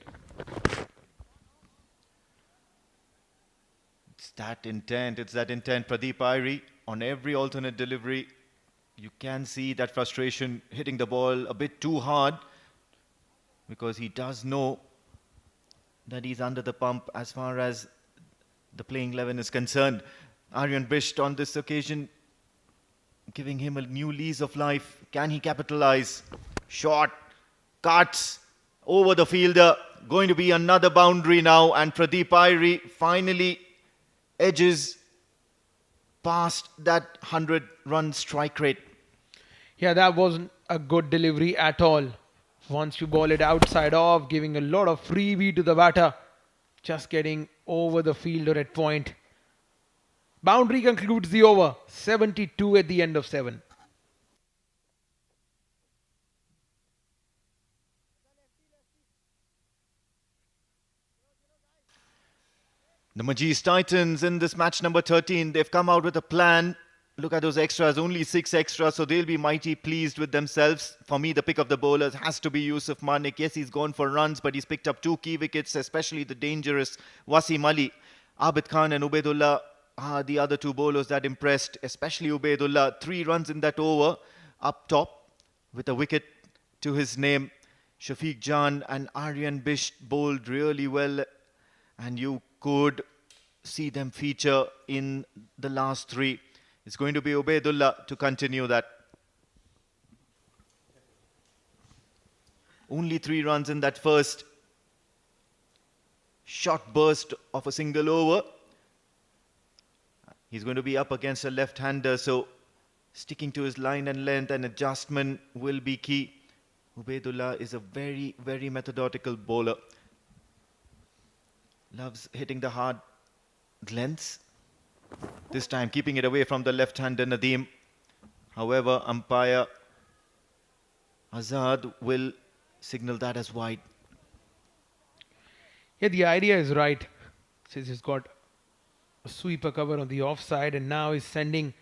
It's that intent. Pradeep Irie on every alternate delivery. You can see that frustration hitting the ball a bit too hard because he does know that he's under the pump as far as the playing 11 is concerned. Aryan Bisht on this occasion giving him a new lease of life. Can he capitalize? Shot, cuts, over the fielder. Going to be another boundary now, and Pradeep Irie finally edges past that 100-run strike rate. Yeah, that wasn't a good delivery at all. Once you ball it outside off, giving a lot of freebie to the batter. Just getting over the fielder at point. Boundary concludes the over. 72 at the end of 7. The MAJEES Titans in this match number 13, they've come out with a plan. Look at those extras, only 6 extras, so they'll be mighty pleased with themselves. For me, the pick of the bowlers has to be Yusuf Manik. Yes, he's gone for runs, but he's picked up 2 key wickets, especially the dangerous Wasim Ali. Abid Khan and Ubaidullah are the other 2 bowlers that impressed, especially Ubaidullah. 3 runs in that over, up top, with a wicket to his name. Shafiq Jan and Aryan Bisht bowled really well, and you could see them feature in the last 3. It's going to be Ubaidullah to continue that. Only 3 runs in that first short burst of a single over. He's going to be up against a left-hander, so sticking to his line and length and adjustment will be key. Ubaidullah is a very, very methodical bowler. Loves hitting the hard lengths. This time keeping it away from the left-hander Nadeem. However, umpire Azad will signal that as wide. Yeah, the idea is right. Since he's got a sweeper cover on the offside and now he's sending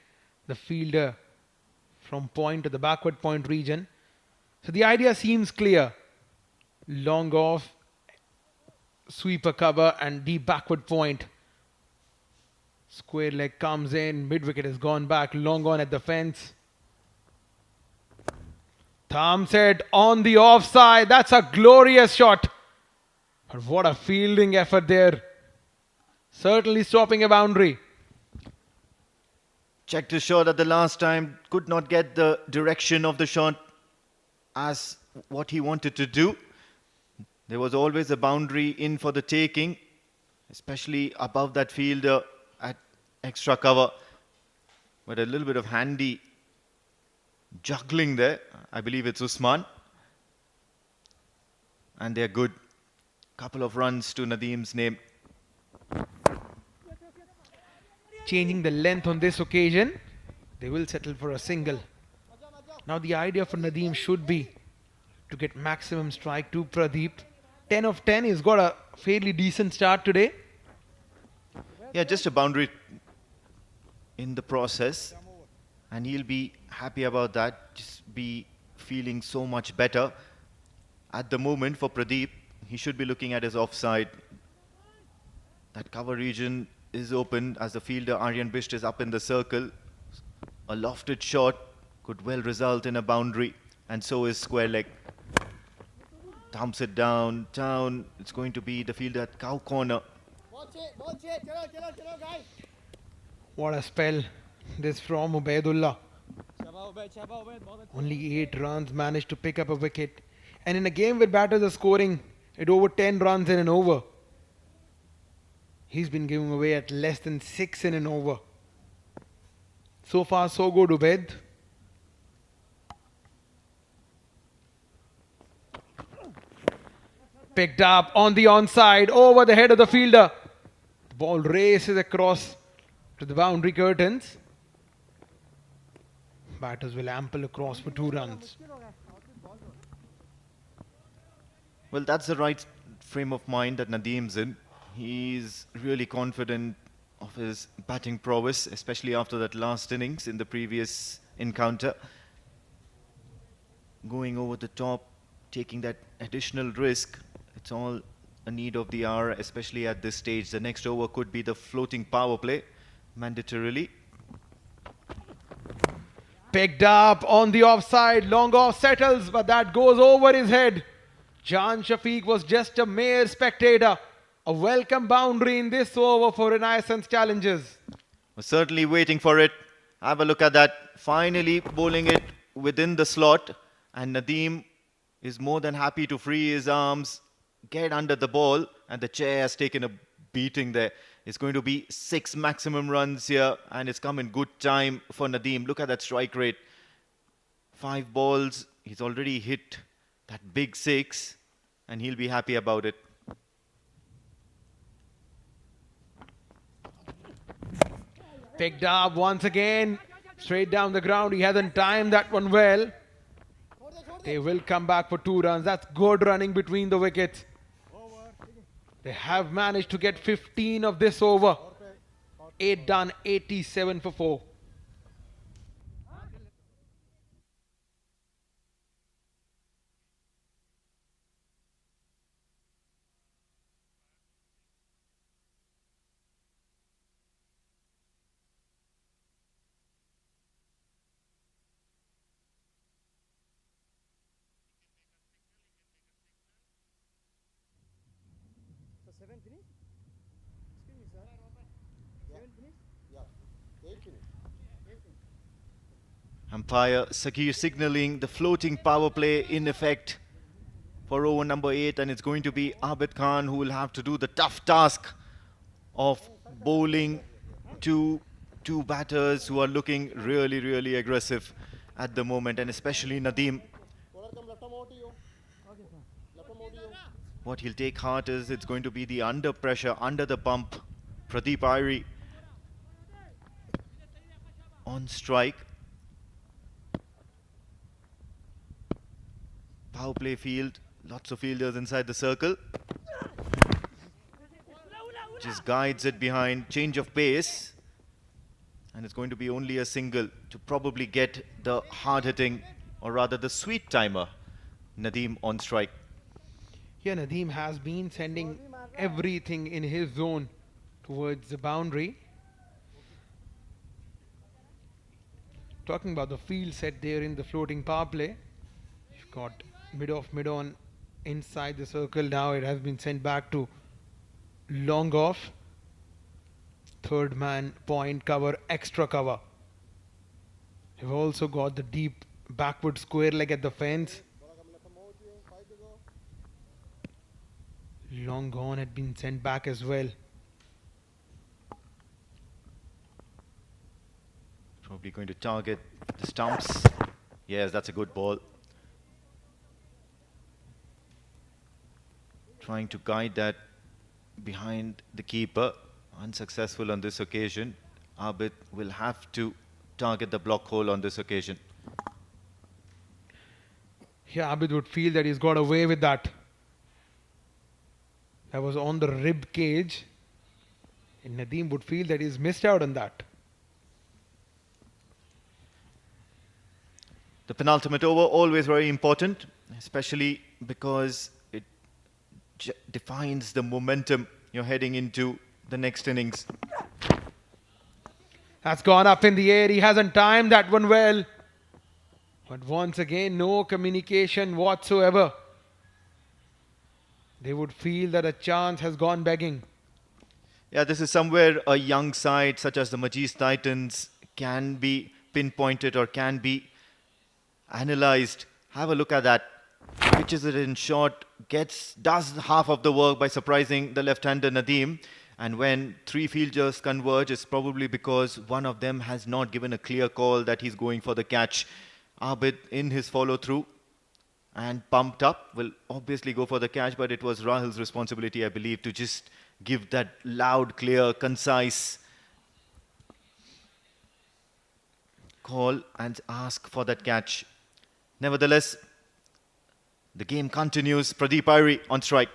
the fielder from point to the backward point region. So the idea seems clear. Long off, sweeper cover and deep backward point. Square leg comes in, mid wicket has gone back, long on at the fence. Thamset on the offside. That's a glorious shot. But what a fielding effort there. Certainly stopping a boundary. Checked his shot at the last time, could not get the direction of the shot as what he wanted to do. There was always a boundary in for the taking, especially above that fielder at extra cover. But a little bit of handy juggling there. I believe it's Usman. And they're good. Couple of runs to Nadeem's name. Changing the length on this occasion. They will settle for a single. Now the idea for Nadeem should be to get maximum strike to Pradeep. 10 of 10. He's got a fairly decent start today. Yeah, just a boundary in the process. And he'll be happy about that. Just be feeling so much better. At the moment for Pradeep, he should be looking at his offside. That cover region is open as the fielder Aryan Bisht is up in the circle. A lofted shot could well result in a boundary, and so is square leg. Thumps it down. It's going to be the fielder at cow corner. What a spell this from Ubaidullah. Only 8 runs managed to pick up a wicket. And in a game where batters are scoring at over 10 runs in an over, he's been giving away at less than 6 in an over. So far so good, Ubaid. Picked up on the onside over the head of the fielder. The ball races across to the boundary curtains. Batters will ample across for 2 runs. Well, that's the right frame of mind that Nadeem's in. He's really confident of his batting prowess, especially after that last innings in the previous encounter. Going over the top, taking that additional risk, it's all a need of the hour, especially at this stage. The next over could be the floating power play, mandatorily. Picked up on the offside, long off settles, but that goes over his head. Jan Shafiq was just a mere spectator. A welcome boundary in this over for Renaissance Challengers. We're certainly waiting for it. Have a look at that. Finally bowling it within the slot. And Nadeem is more than happy to free his arms, get under the ball. And the chair has taken a beating there. It's going to be 6 maximum runs here. And it's come in good time for Nadeem. Look at that strike rate. 5 balls. He's already hit that big 6. And he'll be happy about it. Picked up once again, straight down the ground. He hasn't timed that one well. They will come back for 2 runs. That's good running between the wickets. They have managed to get 15 of this over. 8 done, 87 for 4. Umpire Sakir signalling the floating power play in effect for over number 8, and it's going to be Abid Khan who will have to do the tough task of bowling to 2 batters who are looking really aggressive at the moment, and especially Nadeem. What he'll take heart is it's going to be the under pressure, under the pump. Pradeep Irie on strike. Power play field, lots of fielders inside the circle. Just guides it behind, change of pace. And it's going to be only a single to probably get the hard-hitting, or rather the sweet timer, Nadeem on strike. Yeah, Nadeem has been sending everything in his zone towards the boundary. Talking about the field set there in the floating power play. Got mid on inside the circle. Now it has been sent back to long off. Third man, point cover, extra cover. We've also got the deep backward square leg at the fence. Long gone had been sent back as well. Probably going to target the stumps. Yes, that's a good ball. Trying to guide that behind the keeper. Unsuccessful on this occasion. Abid will have to target the block hole on this occasion. Yeah, Abid would feel that he's got away with that. That was on the rib cage. And Nadeem would feel that he's missed out on that. The penultimate over, always very important, especially because it defines the momentum you're heading into the next innings. That's gone up in the air. He hasn't timed that one well. But once again, no communication whatsoever. They would feel that a chance has gone begging. Yeah, this is somewhere a young side such as the MAJEES Titans can be pinpointed or can be analyzed. Have a look at that. Pitches it in short, does half of the work by surprising the left-hander Nadeem. And when three fielders converge, it's probably because one of them has not given a clear call that he's going for the catch. Abid in his follow-through and pumped up will obviously go for the catch, but it was Rahul's responsibility, I believe, to just give that loud, clear, concise call and ask for that catch. Nevertheless, the game continues. Pradeep Irie on strike.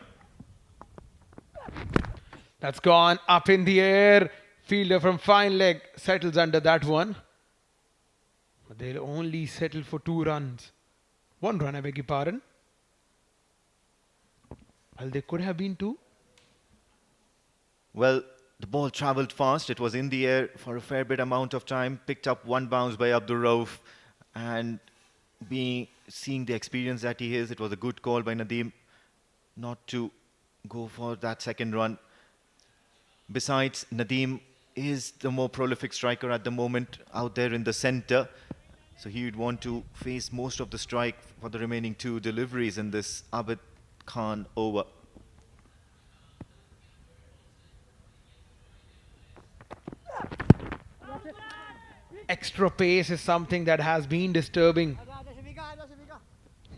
That's gone up in the air. Fielder from fine leg settles under that one. But they'll only settle for 2 runs. 1 run, I beg your pardon. Well, they could have been 2. Well, the ball travelled fast. It was in the air for a fair bit amount of time. Picked up 1 bounce by Abdur Rauf. And seeing the experience that he is, it was a good call by Nadeem not to go for that second run. Besides, Nadeem is the more prolific striker at the moment out there in the centre. So he would want to face most of the strike for the remaining 2 deliveries in this Abid Khan over. Extra pace is something that has been disturbing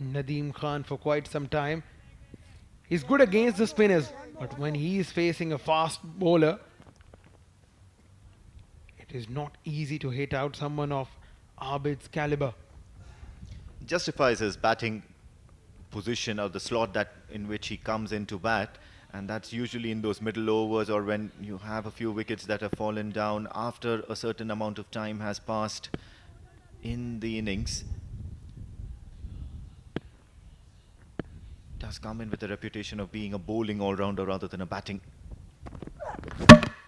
Nadeem Khan for quite some time. He's good against the spinners, but when he is facing a fast bowler, it is not easy to hit out someone of Abid's caliber. Justifies his batting position or the slot in which he comes into bat, and that's usually in those middle overs or when you have a few wickets that have fallen down after a certain amount of time has passed in the innings. Does come in with a reputation of being a bowling all-rounder rather than a batting.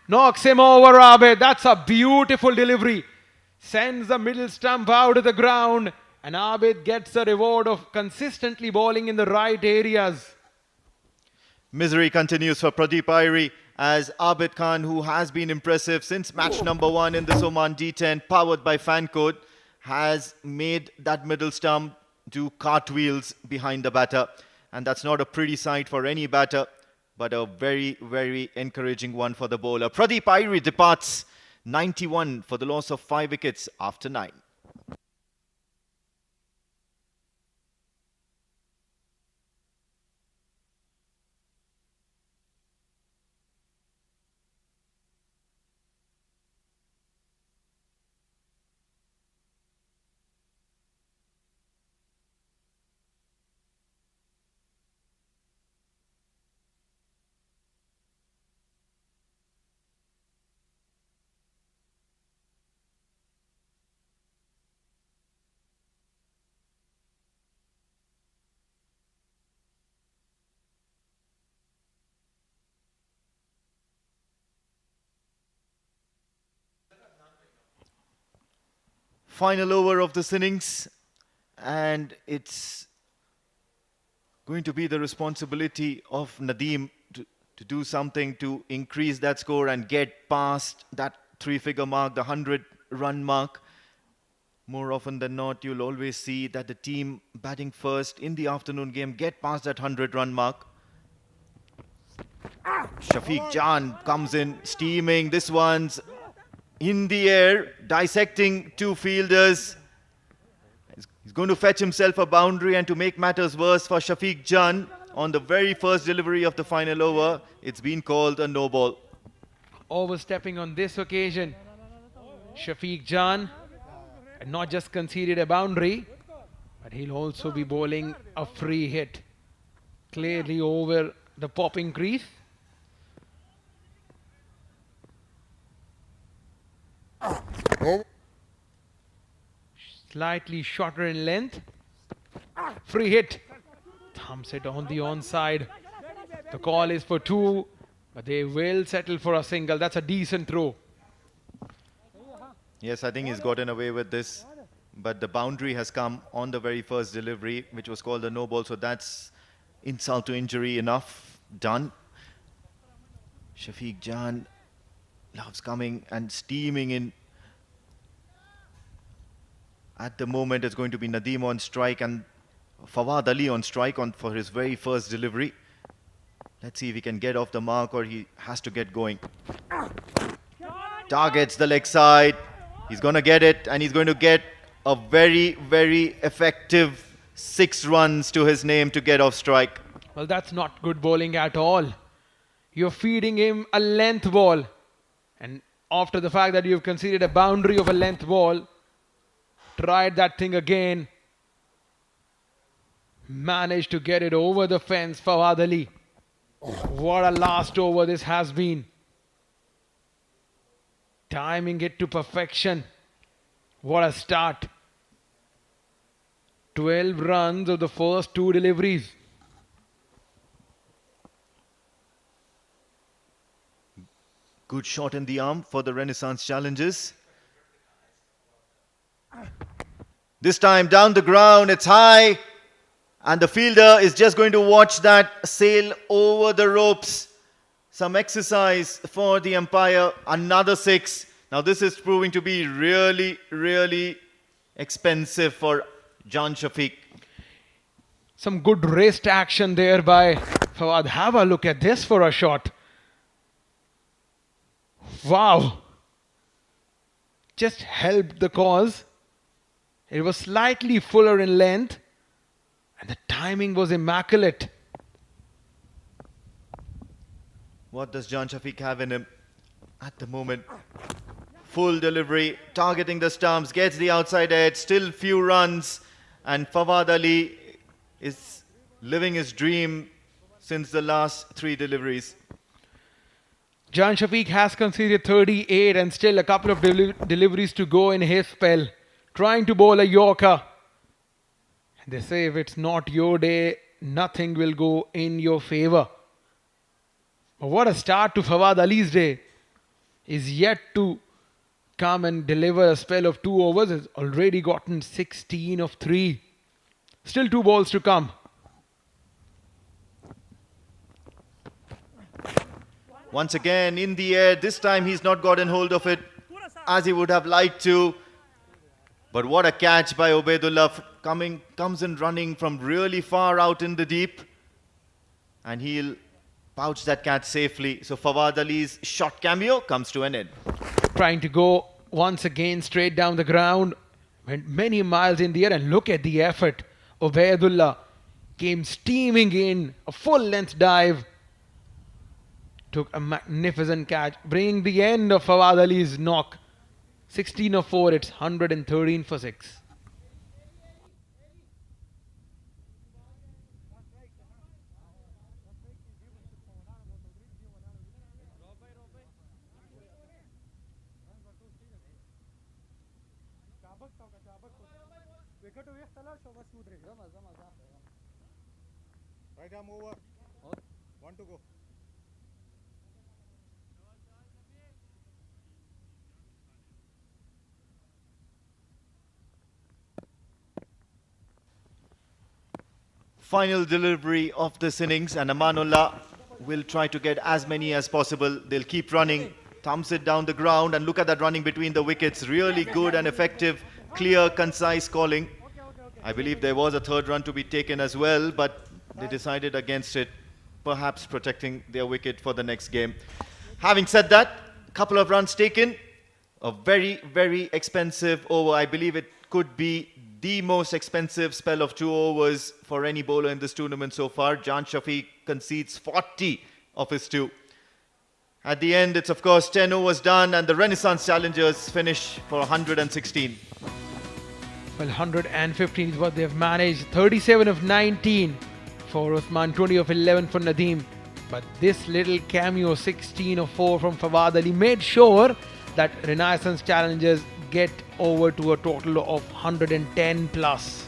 Knocks him over, Abid. That's a beautiful delivery. Sends the middle stump out of the ground, and Abid gets a reward of consistently bowling in the right areas. Misery continues for Pradeep Irie as Abid Khan, who has been impressive since match number 1 in this OMAN D10, powered by fan code, has made that middle stump do cartwheels behind the batter. And that's not a pretty sight for any batter, but a very, very encouraging one for the bowler. Pradeep Irie departs 91 for the loss of 5 wickets after 9. Final over of this innings, and it's going to be the responsibility of Nadeem to do something to increase that score and get past that three-figure mark, the 100-run mark. More often than not, you'll always see that the team batting first in the afternoon game get past that 100-run mark. Shafiq Jan comes in steaming. This one's in the air, dissecting two fielders. He's going to fetch himself a boundary, and to make matters worse for Shafiq Jan, on the very first delivery of the final over, it's been called a no ball. Overstepping on this occasion, Shafiq Jan had not just conceded a boundary, but he'll also be bowling a free hit clearly over the popping crease. Slightly shorter in length. Free hit. Thumps it on the onside. The call is for two, but they will settle for a single. That's a decent throw. Yes, I think he's gotten away with this, but the boundary has come on the very first delivery, which was called a no ball, so that's insult to injury enough done. Shafiq Jan loves coming and steaming in. At the moment, it's going to be Nadeem on strike and Fawad Ali on strike for his very first delivery. Let's see if he can get off the mark or he has to get going. Targets the leg side. He's going to get it, and he's going to get a very, very effective 6 runs to his name to get off strike. Well, that's not good bowling at all. You're feeding him a length ball, and after the fact that you've conceded a boundary of a length ball, tried that thing again, managed to get it over the fence. Fawad Ali. What a last over this has been. Timing it to perfection. What a start. 12 runs of the first 2 deliveries. Good shot in the arm for the Renaissance Challengers. This time down the ground, it's high, and the fielder is just going to watch that sail over the ropes. Some exercise for the umpire. Another 6. Now this is proving to be really, really expensive for Jan Shafiq. Some good wrist action there by Fawad. Have a look at this for a shot. Wow. Just helped the cause. It was slightly fuller in length, and the timing was immaculate. What does Jan Shafiq have in him at the moment? Full delivery, targeting the stumps, gets the outside edge, still few runs, and Fawad Ali is living his dream since the last 3 deliveries. Jan Shafiq has conceded 38 and still a couple of deliveries to go in his spell. Trying to bowl a Yorker. They say if it's not your day, nothing will go in your favor. But what a start to Fawad Ali's day. Is yet to come and deliver a spell of 2 overs. Has already gotten 16 of 3. Still 2 balls to come. Once again in the air. This time he's not gotten hold of it as he would have liked to. But what a catch by Ubaidullah. Comes in running from really far out in the deep. And he'll pouch that catch safely. So Fawad Ali's shot cameo comes to an end. Trying to go once again straight down the ground. Went many miles in the air, and look at the effort. Ubaidullah came steaming in. A full length dive. Took a magnificent catch. Bringing the end of Fawad Ali's knock. 16 of 4, it's 113 for 6. Right arm over. 1 to go. final delivery of this innings, and Amanullah will try to get as many as possible. They'll keep running, thumps it down the ground, and look at that running between the wickets. Really good and effective, clear, concise calling. I believe there was a third run to be taken as well, but they decided against it, perhaps protecting their wicket for the next game. Having said that, a couple of runs taken, a very, very expensive over. I believe it could be the most expensive spell of 2 overs for any bowler in this tournament so far. Jan Shafiq concedes 40 of his 2. At the end, it's of course 10 overs done, and the Renaissance challengers finish for 116. Well, 115 is what they've managed. 37 of 19 for Uthman, 20 of 11 for Nadeem. But this little cameo, 16 of 4 from Fawad Ali, made sure that Renaissance challengers get over to a total of 110 plus.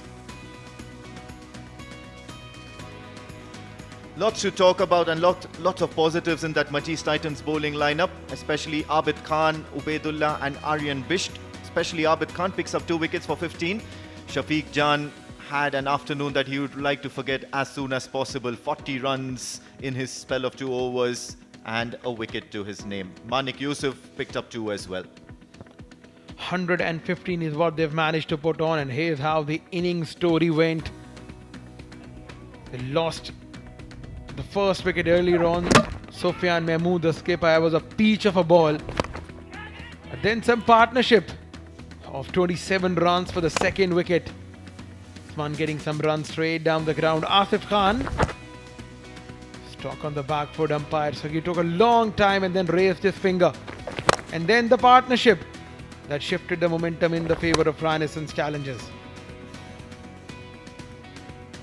Lots to talk about and lots of positives in that MAJEES Titans bowling lineup, especially Abid Khan, Ubaidullah and Aryan Bisht. Especially Abid Khan picks up 2 wickets for 15. Shafiq Jan had an afternoon that he would like to forget as soon as possible. 40 runs in his spell of 2 overs and a wicket to his name. Manik Yusuf picked up 2 as well. 115 is what they've managed to put on, and here's how the innings story went. They lost the first wicket earlier on. Sufyan Mahmood, the skipper, was a peach of a ball. But then some partnership of 27 runs for the second wicket. Usman getting some runs straight down the ground. Asif Khan stuck on the back foot umpire, so he took a long time and then raised his finger. And then the partnership that shifted the momentum in the favour of Renaissance challengers.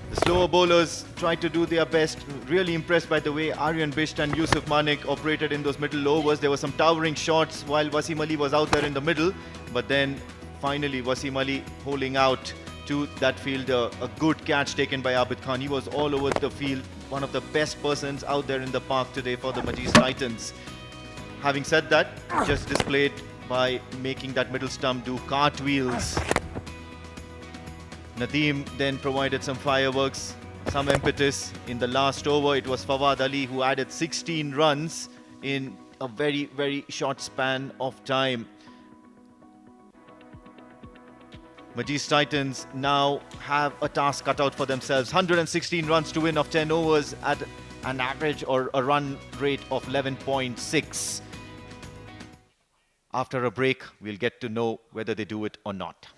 The slower bowlers tried to do their best. Really impressed by the way Aryan Bisht and Yusuf Manik operated in those middle overs. There were some towering shots while Wasim Ali was out there in the middle. But then finally Wasim Ali holding out to that fielder. A good catch taken by Abid Khan. He was all over the field. One of the best persons out there in the park today for the MAJEES Titans. Having said that, just displayed by making that middle stump do cartwheels. Nadeem then provided some fireworks, some impetus. In the last over, it was Fawad Ali who added 16 runs in a very, very short span of time. MAJEES Titans now have a task cut out for themselves. 116 runs to win of 10 overs at an average or a run rate of 11.6. After a break, we'll get to know whether they do it or not.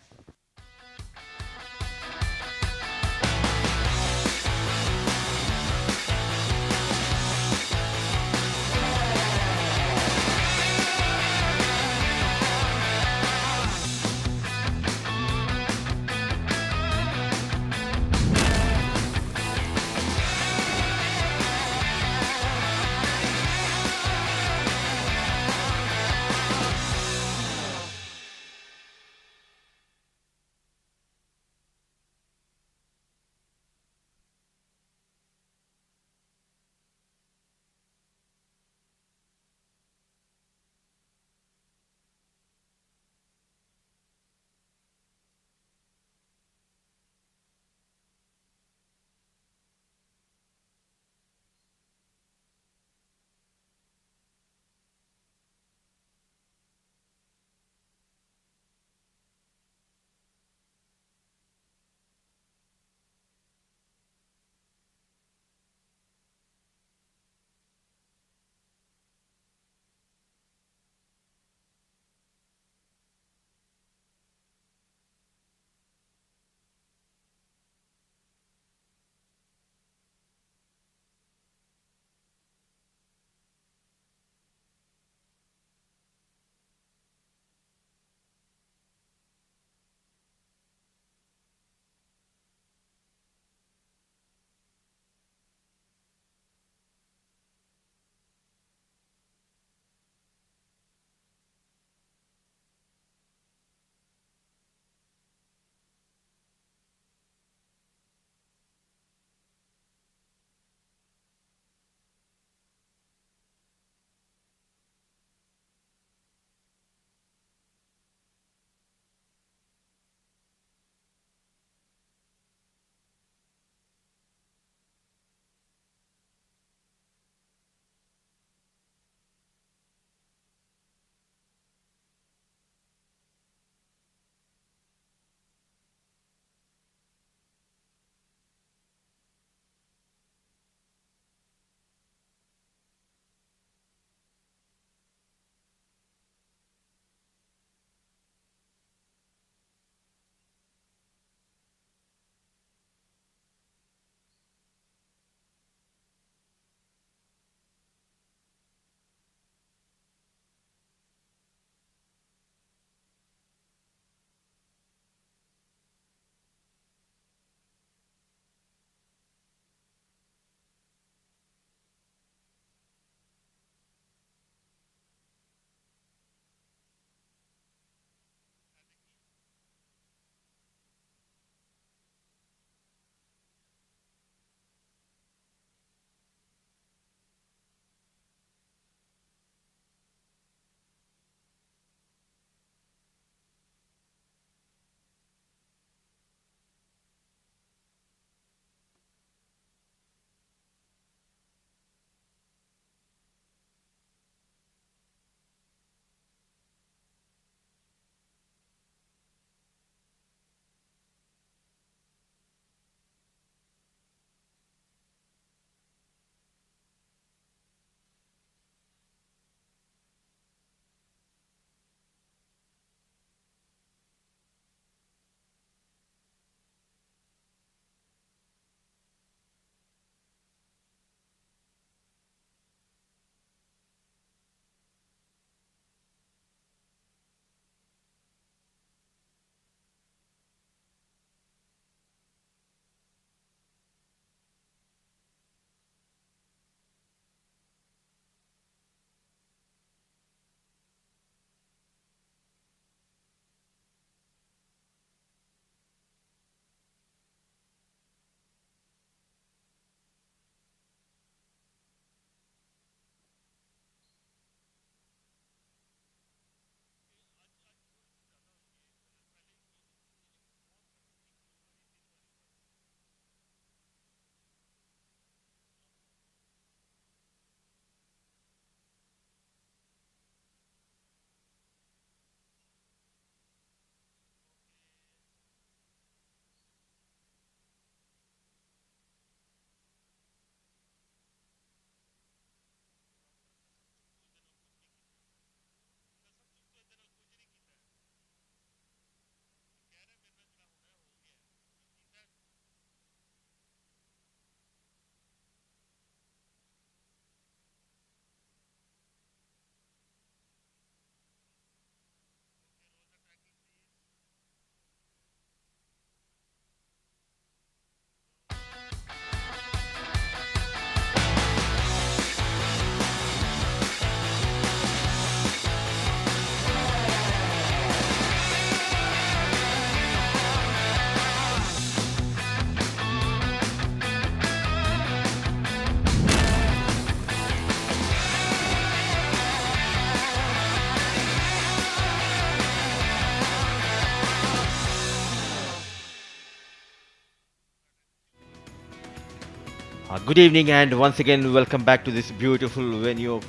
Good evening and once again welcome back to this beautiful venue of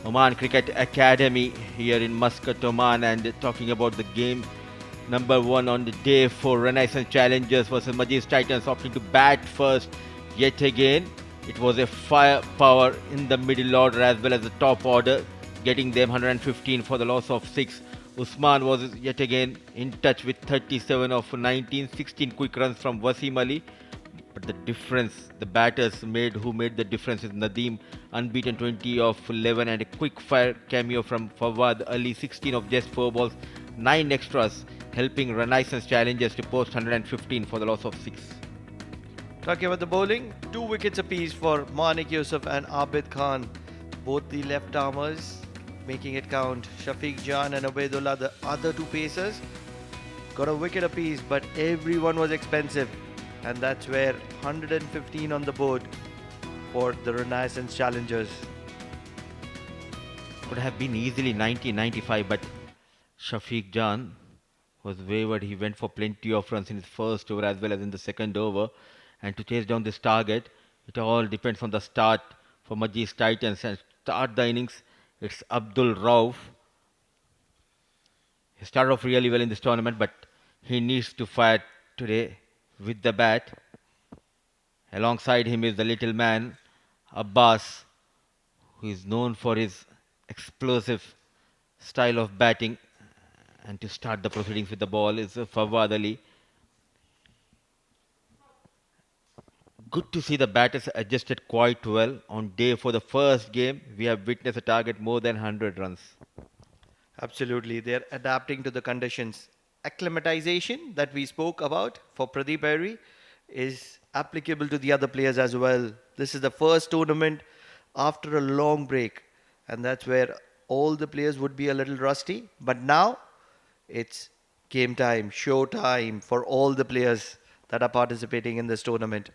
Oman Cricket Academy here in Muscat, Oman, and talking about the game number 1 on the day for Renaissance Challengers versus Majees Titans, opting to bat first yet again. It was a firepower in the middle order as well as the top order, getting them 115 for the loss of 6. Usman was yet again in touch with 37 of 19, 16 quick runs from Wasim Ali. But the difference, the batters who made the difference is Nadeem, unbeaten 20 of 11, and a quick fire cameo from Fawad Ali, 16 of just 4 balls, 9 extras, helping Renaissance Challengers to post 115 for the loss of 6. Talking about the bowling, 2 wickets apiece for Manik Yusuf and Abid Khan, both the left armers, making it count. Shafiq Jan and Ubaidullah, the other 2 pacers, got a wicket apiece, but everyone was expensive, and that's where 115 on the board for the Renaissance Challengers. Could have been easily 90, 95, but Shafiq Jan was wavered. He went for plenty of runs in his first over as well as in the second over. And to chase down this target, it all depends on the start for Majees Titans. And start the innings, it's Abdul Rauf. He started off really well in this tournament, but he needs to fire today with the bat. Alongside him is the little man, Abbas, who is known for his explosive style of batting. And to start the proceedings with the ball is Fawad Ali. Good to see the batters adjusted quite well. On day for the first game, we have witnessed a target more than 100 runs. Absolutely, they're adapting to the conditions. Acclimatization that we spoke about for Pradeep Airy is applicable to the other players as well. This is the first tournament after a long break, and that's where all the players would be a little rusty. But now it's game time, show time for all the players that are participating in this tournament.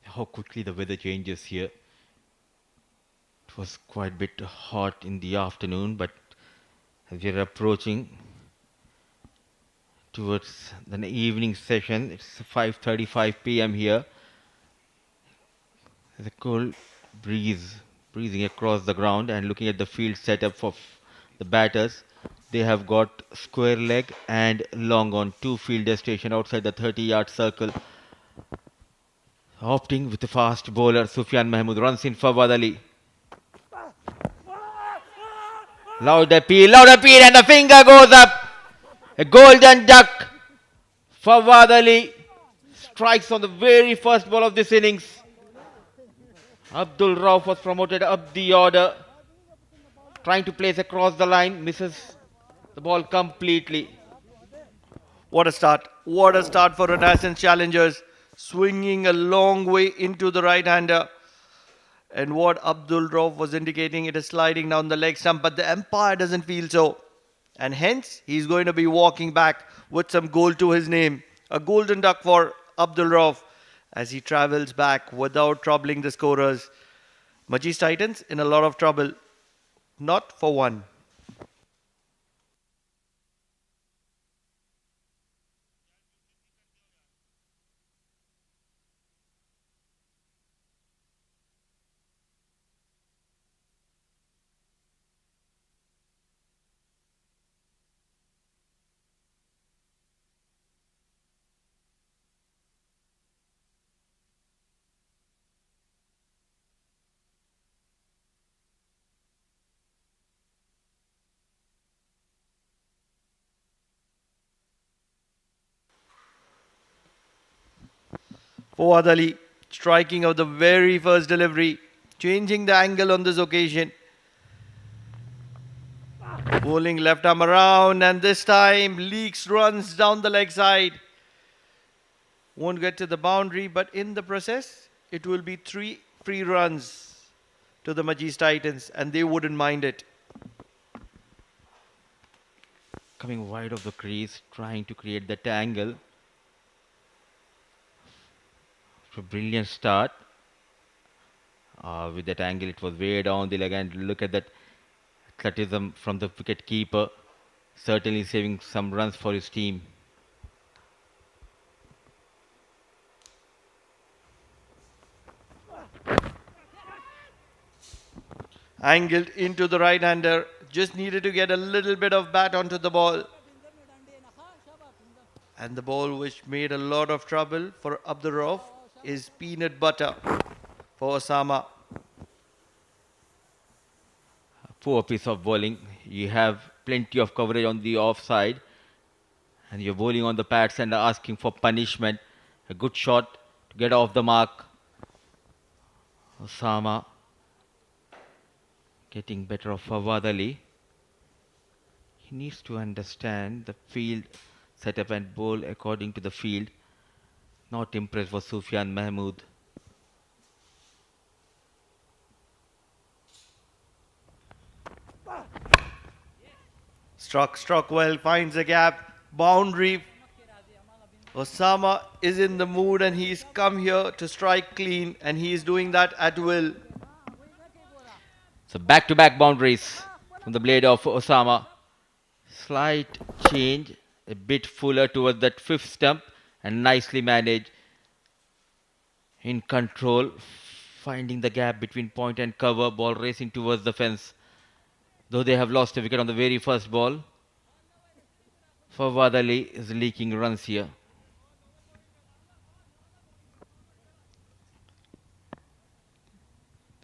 How quickly the weather changes here. It was quite a bit hot in the afternoon, but as we are approaching towards the evening session, it's 5:35 p.m. here. There's a cold breeze breezing across the ground, and looking at the field setup for the batters, they have got square leg and long on, 2 fielders stationed outside the 30-yard circle. Opting with the fast bowler, Sufyan Mahmood runs in Fawad Ali. Loud appeal, and the finger goes up. A golden duck. Fawad Ali strikes on the very first ball of this innings. Abdul Rauf was promoted up the order. Trying to place across the line, misses the ball completely. What a start. What a start for Renaissance Challengers. Swinging a long way into the right-hander. And what Abdul Rauf was indicating, it is sliding down the leg stump, but the umpire doesn't feel so. And hence, he's going to be walking back with some goal to his name. A golden duck for Abdul Rauf as he travels back without troubling the scorers. Majees Titans in a lot of trouble. Not for one. Fawad Ali striking out the very first delivery, changing the angle on this occasion. Bowling left arm around, and this time leaks runs down the leg side. Won't get to the boundary, but in the process, it will be 3 free runs to the Majees Titans, and they wouldn't mind it. Coming wide of the crease, trying to create that angle. A brilliant start. With that angle, it was way down the leg, and look at that athleticism from the wicket keeper, certainly saving some runs for his team. Angled into the right-hander. Just needed to get a little bit of bat onto the ball. And the ball which made a lot of trouble for Abdurrauf is peanut butter for Osama. Poor piece of bowling. You have plenty of coverage on the offside, and you're bowling on the pads and asking for punishment. A good shot to get off the mark. Osama getting better of Fawad Ali. He needs to understand the field setup and bowl according to the field. Not impressed was Sufyan Mahmood. Struck well, finds a gap, boundary. Osama is in the mood and he's come here to strike clean and he is doing that at will. So back-to-back boundaries from the blade of Osama. Slight change, a bit fuller towards that fifth stump and nicely managed. In control, finding the gap between point and cover, ball racing towards the fence. Though they have lost a wicket on the very first ball, Fawad Ali is leaking runs here.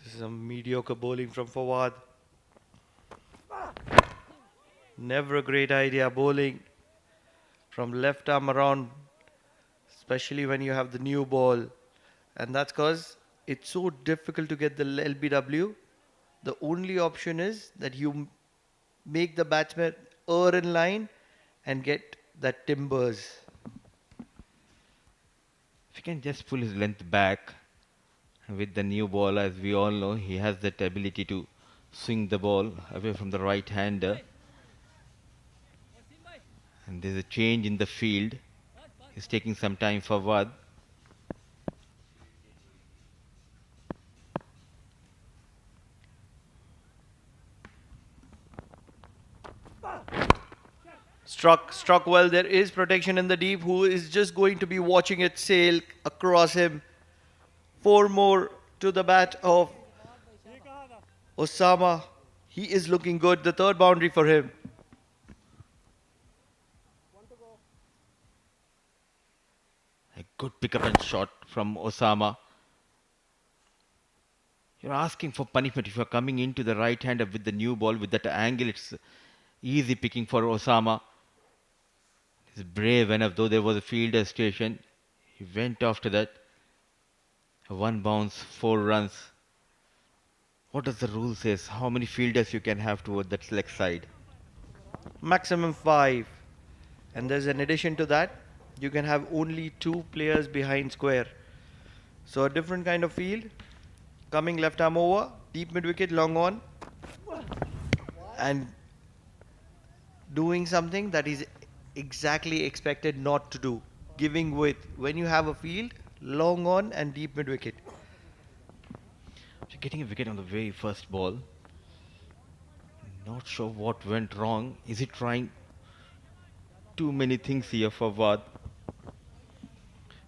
This is a mediocre bowling from Fawad. Never a great idea bowling from left arm around, especially when you have the new ball. And that's because it's so difficult to get the LBW. The only option is that you make the batsman err in line and get that timbers. If he can just pull his length back with the new ball, as we all know, he has that ability to swing the ball away from the right hander. And there's a change in the field. He's taking some time for Fawad. Struck well. There is protection in the deep, who is just going to be watching it sail across him. 4 more to the bat of Osama. He is looking good. The third boundary for him. A good pickup and shot from Osama. You're asking for punishment if you're coming into the right hander with the new ball with that angle. It's easy picking for Osama. He's brave enough, though there was a fielder station. He went after that. 1 bounce, 4 runs. What does the rule says? How many fielders you can have toward that leg side? Maximum 5. And there's an addition to that. You can have only 2 players behind square. So a different kind of field. Coming left arm over, deep mid wicket, long on. And doing something that is exactly expected not to do. Giving width. When you have a field, long on and deep mid wicket. So getting a wicket on the very first ball. Not sure what went wrong. Is he trying too many things here for Fawad?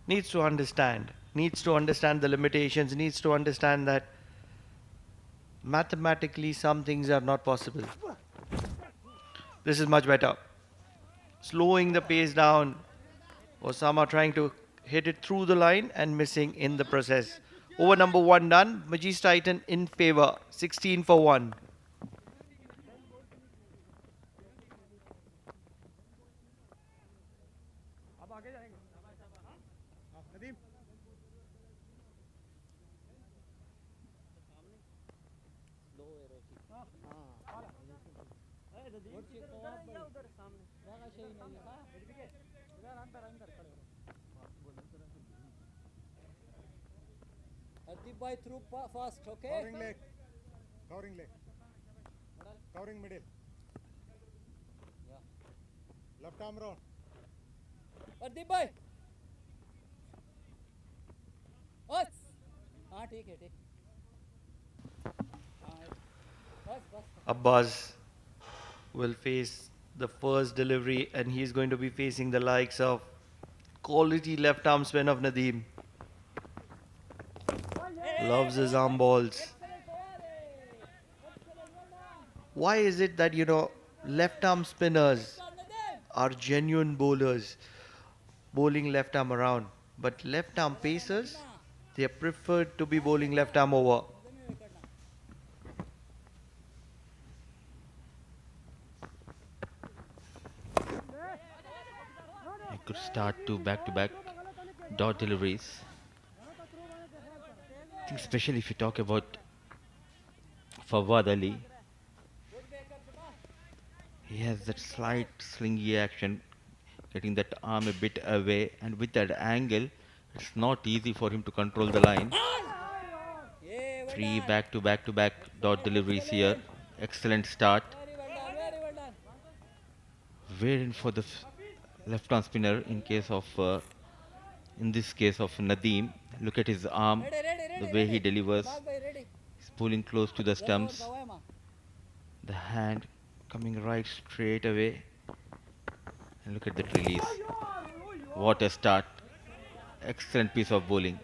Needs to understand the limitations, needs to understand that mathematically some things are not possible. This is much better. Slowing the pace down. Osama trying to hit it through the line and missing in the process. Over number 1 done. MAJEES Titan in favor. 16 for 1. By through fast, okay? Covering leg. Covering middle. Yeah. Left arm round. Adib bhai. बस हाँ ठीक है ठीक बस बस Abbas will face the first delivery and he's going to be facing the likes of quality left arm spin of Nadeem. Loves his arm balls. Why is it that, left arm spinners are genuine bowlers, bowling left arm around, but left arm pacers, they are preferred to be bowling left arm over. A good start to back dot deliveries. I think especially if you talk about Fawad Ali, he has that slight slingy action, getting that arm a bit away, and with that angle, it's not easy for him to control the line. Three back to back dot deliveries here. Excellent start. Waiting for the left arm spinner in this case of Nadeem. Look at his arm, the way he delivers. He's pulling close to the stumps. The hand coming right straight away. And look at that release. What a start. Excellent piece of bowling.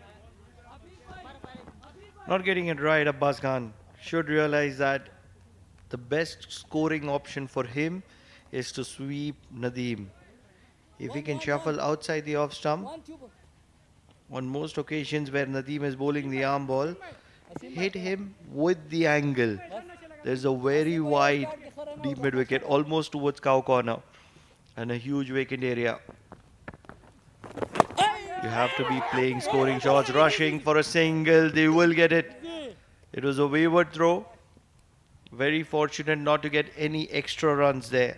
Not getting it right, Abbas Khan should realize that the best scoring option for him is to sweep Nadeem. If he can shuffle outside the off stump, on most occasions where Nadeem is bowling the arm ball, hit him with the angle. There's a very wide deep mid wicket, almost towards cow corner, and a huge vacant area. You have to be playing scoring shots, rushing for a single. They will get it. It was a wayward throw. Very fortunate not to get any extra runs there.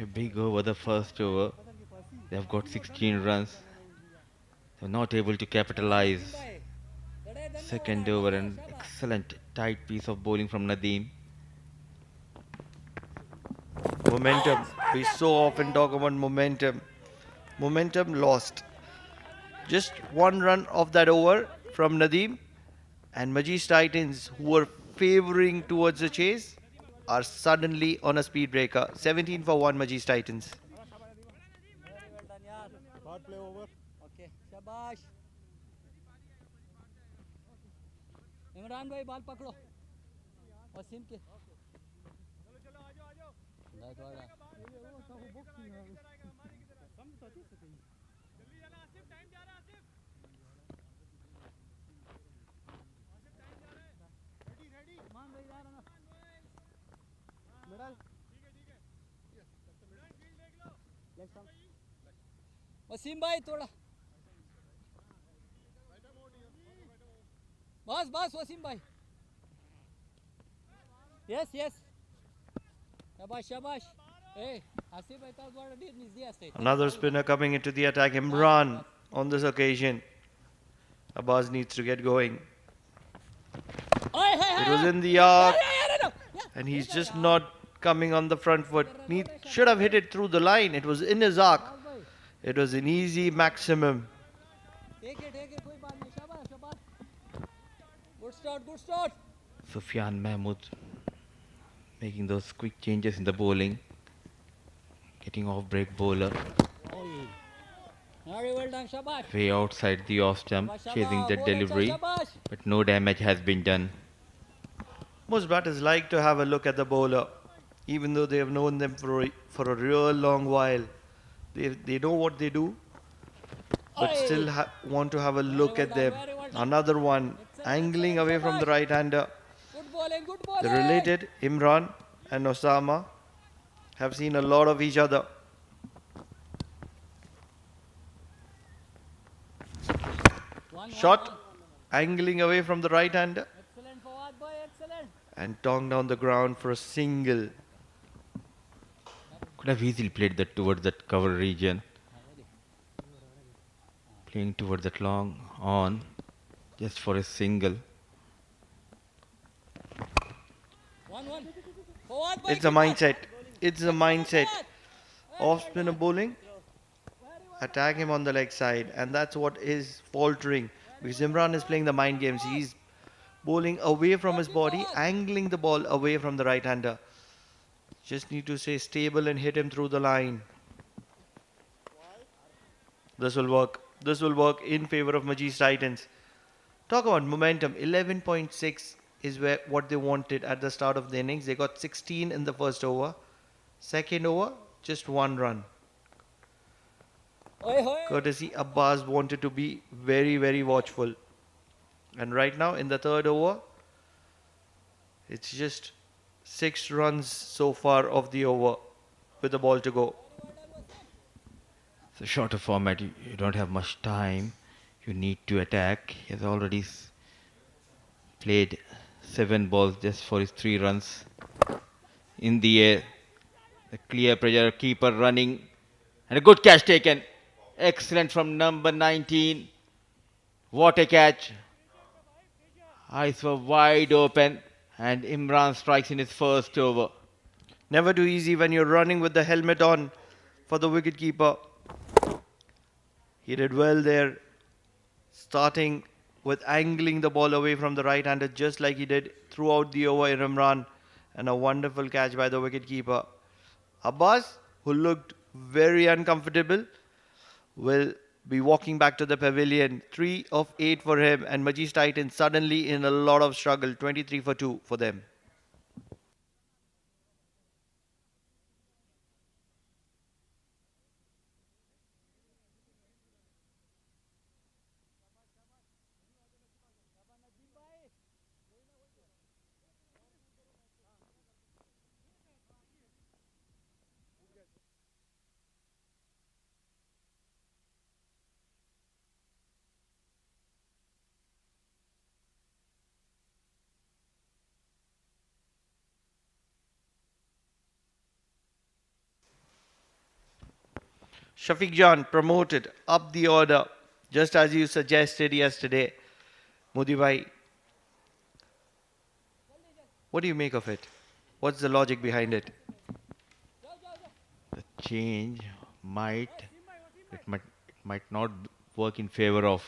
A big over the first over. They've got 16 runs. They're not able to capitalize. Second over, an excellent tight piece of bowling from Nadeem. Momentum. We so often talk about momentum. Momentum lost. Just one run of that over from Nadeem, and MAJEES Titans, who were favouring towards the chase, are suddenly on a speed breaker. 17 for 1 MAJEES Titans. Third play over. Okay, शाबाश इमरान भाई बाल पकड़ो वसीम के वसीम भाई थोड़ा बस बस वसीम भाई यस यस शाबाश शाबाश ए आसिफ भाई ताऊ थोड़ा देर निज़ दिया stay Another spinner coming into the attack. Imran on this occasion. Abbas needs to get going. It was in the arc, and he's just not coming on the front foot. He should have hit it through the line. It was in his arc. It was an easy maximum. ठीक है कोई बात नहीं शाबाश शाबाश good start Sufyan Mahmood making those quick changes in the bowling. Getting off break bowler. very well done शाबाश Way outside the off stump, chasing the delivery. But no damage has been done. Most batters like to have a look at the bowler, even though they have known them for a real long while. They know what they do, but still want to have a look at them. Another one, angling away from the right-hander. good bowling The related Imran and Osama have seen a lot of each other. Shot, angling away from the right-hander, excellent Fawad boy excellent and tongue down the ground for a single. Could have easily played that towards that cover region. Playing towards that long on, just for a single. 1-1 Fawad boy It's a mindset. It's a mindset. Off spinner bowling, attack him on the leg side, and that's what is faltering, because Imran is playing the mind games. He's bowling away from his body, angling the ball away from the right hander. Just need to stay stable and hit him through the line. This will work. This will work in favor of MAJEES Titans. Talk about momentum. 11.6 is what they wanted at the start of the innings. They got 16 in the first over. Second over, just 1 run. Courtesy Abbas wanted to be very, very watchful. And right now in the third over, it's just 6 runs so far of the over with the ball to go. It's a shorter format. You don't have much time. You need to attack. He has already played 7 balls just for his 3 runs. In the air, the clear pressure, keeper running, and a good catch taken. Excellent from number 19. What a catch. Eyes were wide open, and Imran strikes in his first over. Never too easy when you're running with the helmet on for the wicketkeeper. He did well there, starting with angling the ball away from the right-hander just like he did throughout the over in Imran, and a wonderful catch by the wicketkeeper. Abbas, who looked very uncomfortable, will be walking back to the pavilion. 3 of 8 for him, and Majees Titans suddenly in a lot of struggle. 23 for 2 for them. Shafiq Jan promoted up the order, just as you suggested yesterday. Mudibhai, what do you make of it? What's the logic behind it? The change might not work in favor of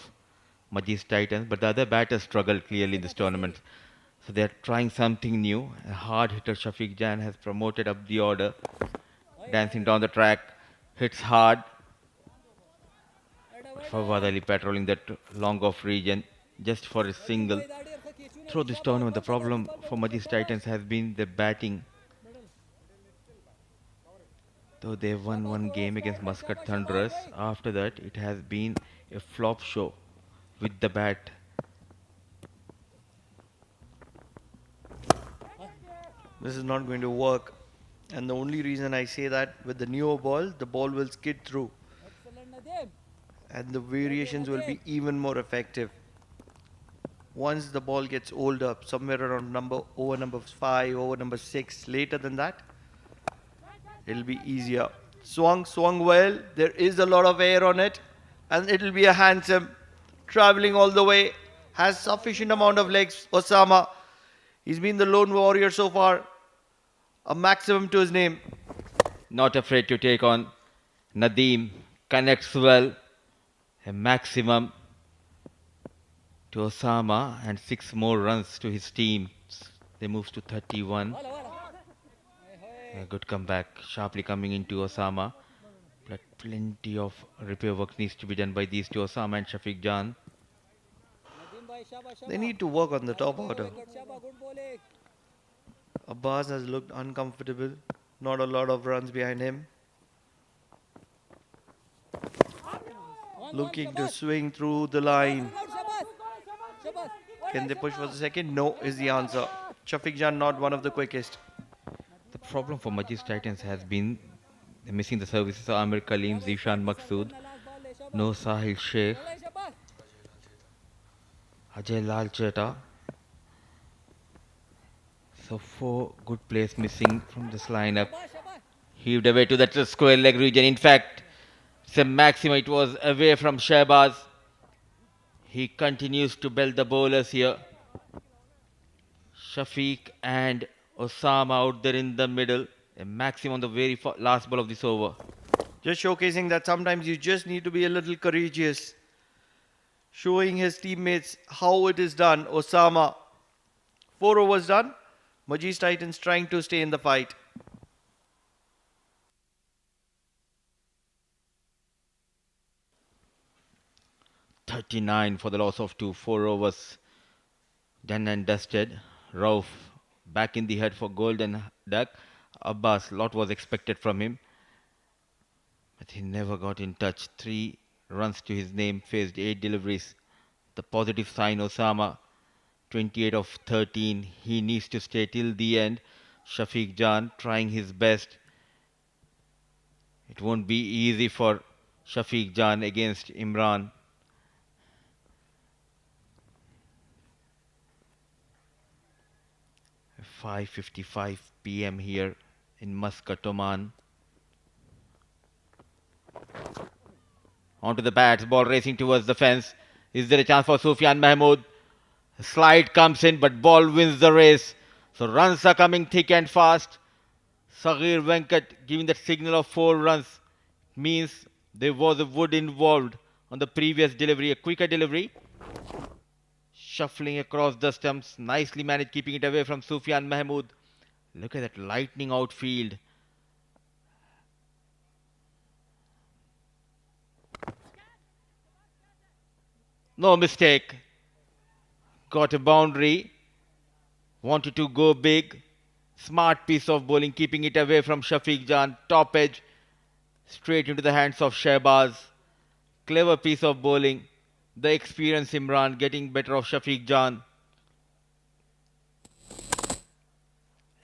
Majees Titans, but the other batters struggled clearly in this tournament. So they're trying something new. A hard hitter Shafiq Jan has promoted up the order, dancing down the track, hits hard. Fawad Ali patrolling that long off region just for a single. Through this tournament, the problem for Majees Titans has been the batting. Though they won one game against Muscat Thunderers, after that it has been a flop show with the bat. This is not going to work. And the only reason I say that, with the newer ball, the ball will skid through. And the variations will be even more effective. Once the ball gets older, somewhere around over number 5, over number 6, later than that, it'll be easier. Swung well. There is a lot of air on it, and it'll be a handsome, traveling all the way, has sufficient amount of legs. Osama, he's been the lone warrior so far. A maximum to his name. Not afraid to take on Nadeem. Connects well. A maximum to Osama, and 6 more runs to his team. They move to 31. A good comeback, sharply coming into Osama. But plenty of repair work needs to be done by these two, Osama and Shafiq Jan. They need to work on the top order. Abbas has looked uncomfortable. Not a lot of runs behind him. Looking to swing through the line. Can they push for the second? No is the answer. Shafiq Jan not one of the quickest. The problem for Majees Titans has been missing the services of Amir Kaleem, Zishan Maqsood, No Sahil Sheikh, Ajay Lal Cheta. So 4 good players missing from this lineup. Heaved away to that square leg region. In fact, it's a maximum. It was away from Shehbaz. He continues to belt the bowlers here. Shafiq and Osama out there in the middle. A maximum on the very last ball of this over. Just showcasing that sometimes you just need to be a little courageous. Showing his teammates how it is done. Osama, 4 overs done. Majees Titans trying to stay in the fight. .39 for the loss of 2. 4 overs done and dusted. Rauf back in the head for Golden Duck. Abbas, lot was expected from him, but he never got in touch. 3 runs to his name, faced 8 deliveries. The positive sign, Osama, 28 of 13. He needs to stay till the end. Shafiq Jan trying his best. It won't be easy for Shafiq Jan against Imran. – 5:55 p.m. here in Muscat, Oman. Onto the bats, ball racing towards the fence. Is there a chance for Sufyan Mahmood? Slide comes in, but ball wins the race. So runs are coming thick and fast. Saghir Venkat giving that signal of 4 runs means there was a wood involved on the previous delivery, a quicker delivery. Shuffling across the stumps, nicely managed keeping it away from Sufyan Mahmood. Look at that lightning outfield. No mistake. Got a boundary. Wanted to go big. Smart piece of bowling, keeping it away from Shafiq Jan. Top edge. Straight into the hands of Shehbaz. Clever piece of bowling. The experienced Imran getting better of Shafiq Jan.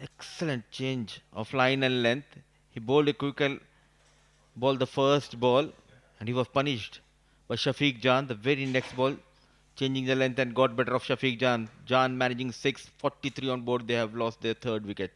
Excellent change of line and length. He bowled a quicker ball the first ball and he was punished by Shafiq Jan. The very next ball, changing the length and got better of Shafiq Jan. Jan managing 6:43 on board. They have lost their 3rd wicket.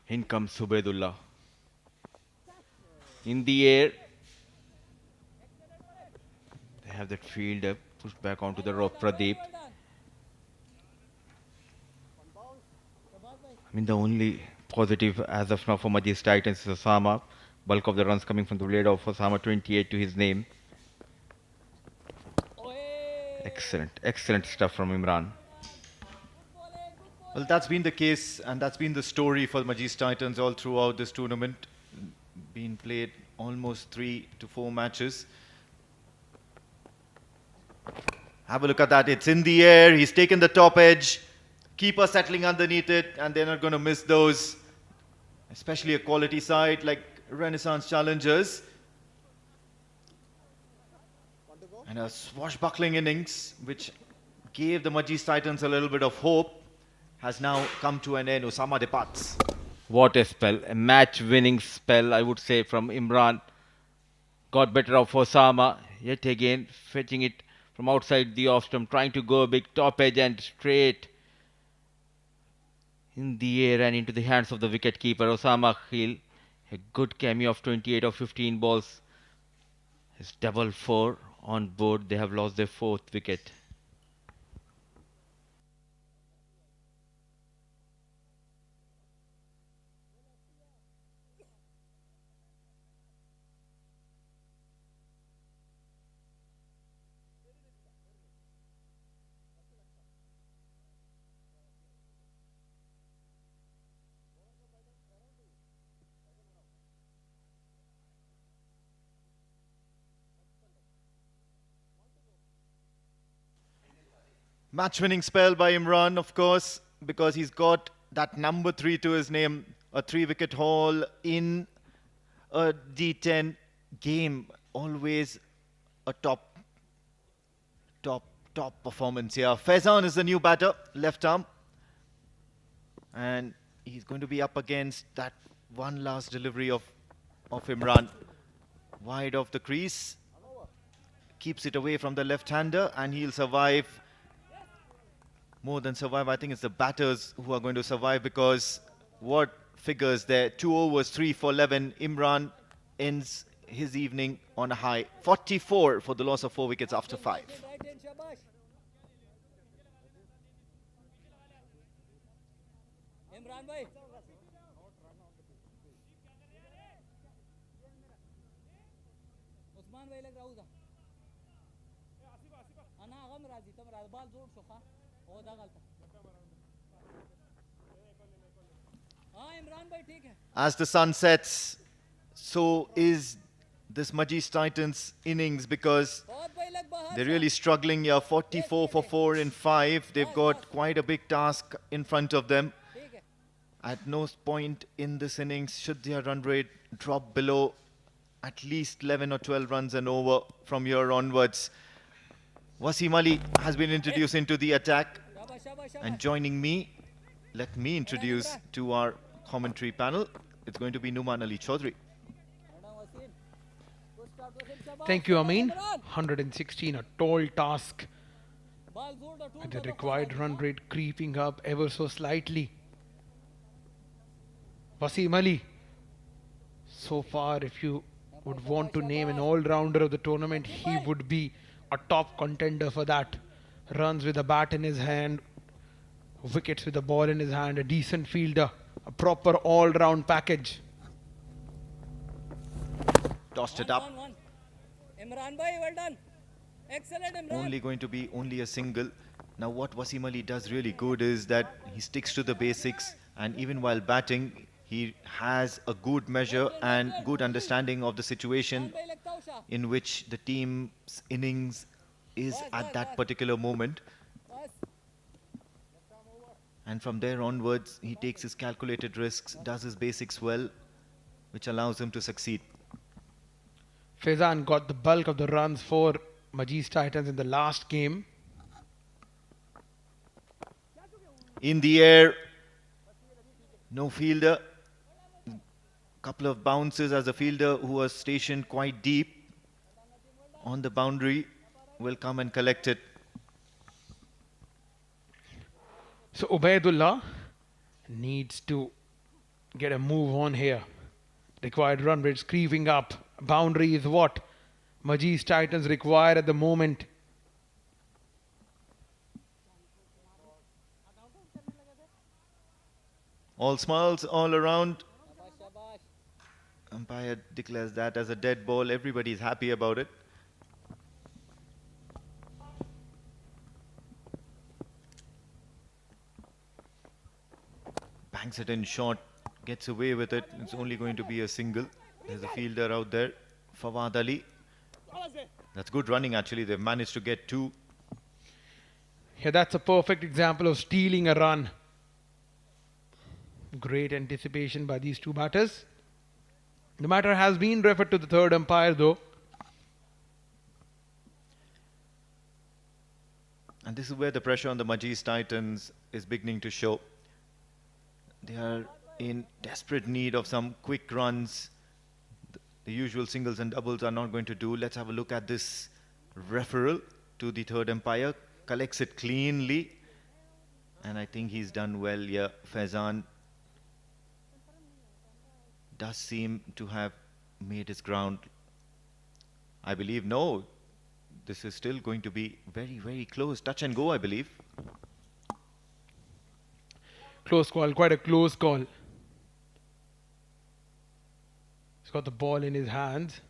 In comes Subedullah. In the air. They have that fielder pushed back onto the rope. Pradeep. I mean, the only positive as of now for Majees Titans is Osama. Bulk of the runs coming from the blade of Osama, 28 to his name. Excellent stuff from Imran. Well, that's been the case and that's been the story for the Majees Titans all throughout this tournament. Been played almost 3 to 4 matches. Have a look at that. It's in the air. He's taken the top edge. Keeper settling underneath it, and they're not going to miss those. Especially a quality side like Renaissance Challengers. And a swashbuckling innings, which gave the Majees Titans a little bit of hope, has now come to an end. Osama departs. What a spell. A match-winning spell, I would say, from Imran. Got better of Osama. Yet again, fetching it from outside the off-stump, trying to go big, top edge and straight in the air and into the hands of the wicket-keeper, Osama Khil. A good cameo of 28 of 15 balls. His double 4 on board. They have lost their 4th wicket. Match-winning spell by Imran, of course, because he's got that number 3 to his name. A 3-wicket haul in a D10 game. Always a top performance here. Faizan is the new batter, left arm. And he's going to be up against that one last delivery of Imran. Wide of the crease. Keeps it away from the left-hander and he'll survive more than survive. I think it's the batters who are going to survive, because what figures there. 2 overs, 3 for 11. Imran ends his evening on a high. 44 for the loss of 4 wickets after 5. Imran भाई उस्मान भाई लग राहुल انا غم راضي تم راضي بال زور شو ها هو ده غلطه हाँ इमरान भाई ठीक है. As the sun sets, so is this Majees Titans innings, because they're really struggling here. 44 for 4 in 5. They've got quite a big task in front of them. At no point in this innings should their run rate drop below at least 11 or 12 runs and over from here onwards. Wasim Ali has been introduced into the attack, and joining me, let me introduce to our commentary panel. It's going to be Numan Ali Chaudhry. Thank you, Amin. 116, a tall task, with the required run rate creeping up ever so slightly. Wasim Ali, so far, if you would want to name an all-rounder of the tournament, he would be a top contender for that. Runs with a bat in his hand, wickets with the ball in his hand, a decent fielder, a proper all-round package. Tossed it up. Imran bhai, well done. Excellent, Imran. Only going to be only a single. Now what Wasim Ali does really good is that he sticks to the basics, and even while batting, he has a good measure and good understanding of the situation in which the team's innings is at that particular moment. And from there onwards, he takes his calculated risks, does his basics well, which allows him to succeed. Faizan got the bulk of the runs for Majees Titans in the last game. In the air, no fielder. Couple of bounces as a fielder who was stationed quite deep on the boundary will come and collect it. So Ubaidullah needs to get a move on here. Required run rates creeping up. Boundary is what Majees Titans require at the moment. All smiles all around. Umpire declares that as a dead ball. Everybody's happy about it. Banks it in short, gets away with it. It's only going to be a single. There's a fielder out there, Fawad Ali. That's good running actually. They've managed to get 2. Yeah, that's a perfect example of stealing a run. Great anticipation by these two batters. The matter has been referred to the third umpire though. And this is where the pressure on the Majees Titans is beginning to show. They are in desperate need of some quick runs. The usual singles and doubles are not going to do. Let's have a look at this referral to the third umpire. Collects it cleanly. And I think he's done well here. Faizan does seem to have made his ground. I believe, no, this is still going to be very, very close. Touch and go, I believe. Close call, quite a close call. He's got the ball in his hands.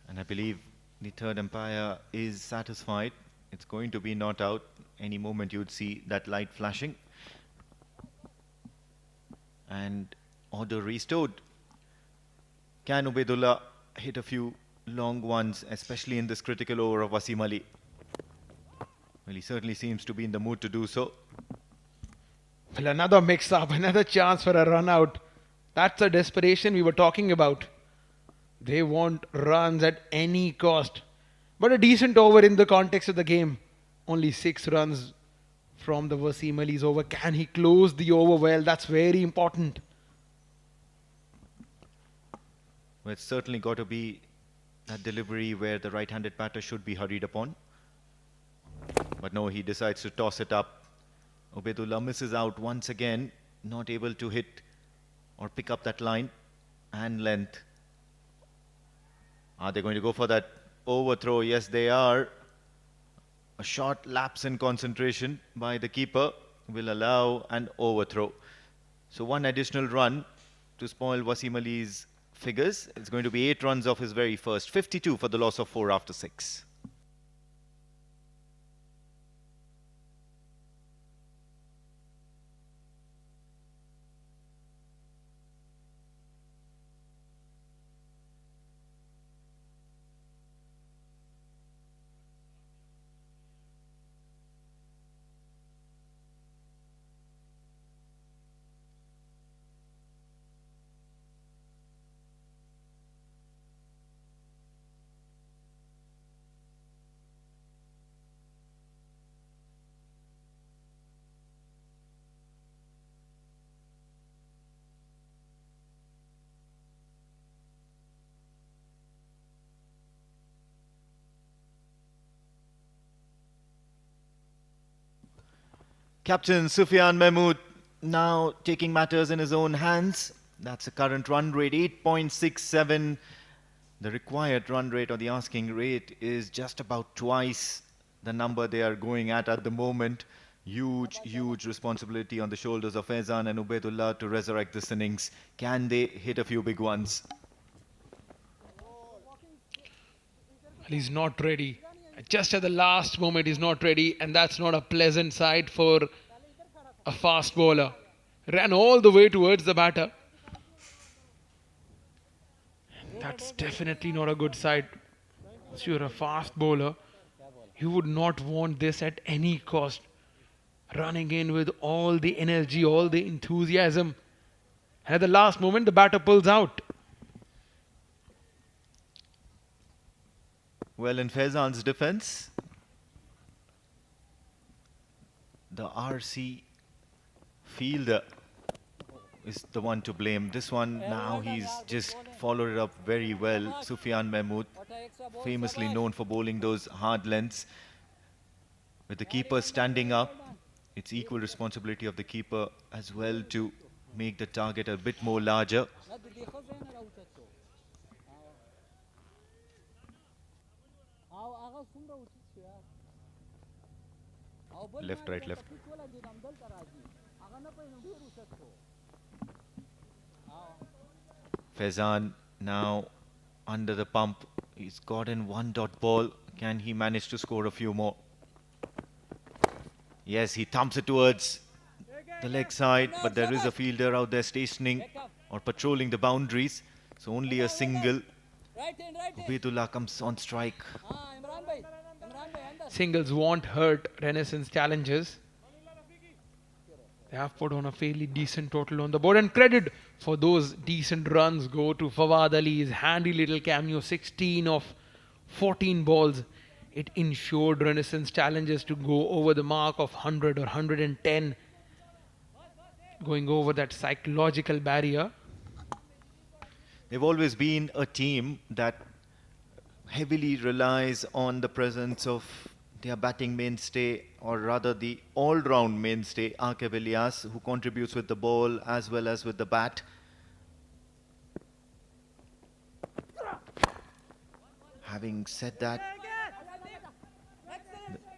And I believe the third umpire is satisfied. It's going to be not out. Any moment you'd see that light flashing. And order restored. Can Ubaidullah hit a few long ones, especially in this critical over of Wasim Ali? Well, he certainly seems to be in the mood to do so. Well, another mix-up, another chance for a run-out. That's the desperation we were talking about. They want runs at any cost. But a decent over in the context of the game. only 6 runs from the Wasim Ali's over. Can he close the over well? That's very important. Well, it's certainly got to be that delivery where the right-handed batter should be hurried upon. But no, he decides to toss it up. Ubaidullah misses out once again, not able to hit or pick up that line and length. Are they going to go for that overthrow? Yes, they are. A short lapse in concentration by the keeper will allow an overthrow. So one additional run to spoil Wasim Ali's figures. It's going to be 8 runs off his very first. 52 for the loss of 4 after 6. Captain Sufyan Mahmood now taking matters in his own hands. That's the current run rate, 8.67. The required run rate or the asking rate is just about twice the number they are going at the moment. Huge responsibility on the shoulders of Faizan and Ubaidullah to resurrect this innings. Can they hit a few big ones? He's not ready. Just at the last moment he's not ready, and that's not a pleasant sight for a fast bowler. Ran all the way towards the batter. That's definitely not a good sight. If you're a fast bowler, you would not want this at any cost. Running in with all the energy, all the enthusiasm. And at the last moment the batter pulls out. Well, in Faizan's defense, the RC fielder is the one to blame. This one, now he's just followed it up very well. Sufyan Mahmood, famously known for bowling those hard lengths. With the keeper standing up, it's equal responsibility of the keeper as well to make the target a bit more larger. Left, right, left. Faizan now under the pump. He's got in 1 dot ball. Can he manage to score a few more? Yes, he thumps it towards the leg side, but there is a fielder out there stationing or patrolling the boundaries. So only a single. Ubaidullah comes on strike. Singles won't hurt Renaissance Challengers. They have put on a fairly decent total on the board, and credit for those decent runs go to Fawad Ali's handy little cameo. 16 of 14 balls. It ensured Renaissance Challengers to go over the mark of 100 or 110, going over that psychological barrier. They've always been a team that heavily relies on the presence of their batting mainstay, or rather the all-round mainstay, Aqib Ilyas, who contributes with the ball as well as with the bat. Having said that,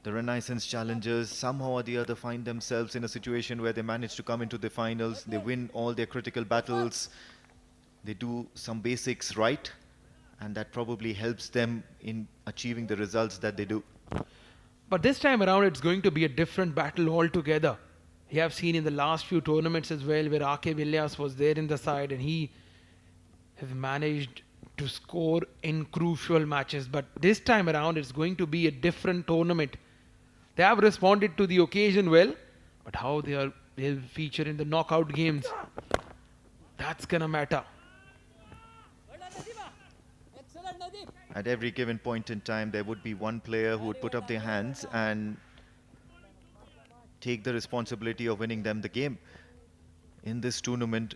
the Renaissance Challengers somehow or the other find themselves in a situation where they manage to come into the finals. They win all their critical battles. They do some basics right, and that probably helps them in achieving the results that they do. But this time around, it's going to be a different battle altogether. You have seen in the last few tournaments as well, where Aqib Ilyas was there in the side, and he has managed to score in crucial matches. But this time around, it's going to be a different tournament. They have responded to the occasion well, but how they'll feature in the knockout games, that's gonna matter. At every given point in time, there would be one player who would put up their hands and take the responsibility of winning them the game. In this tournament,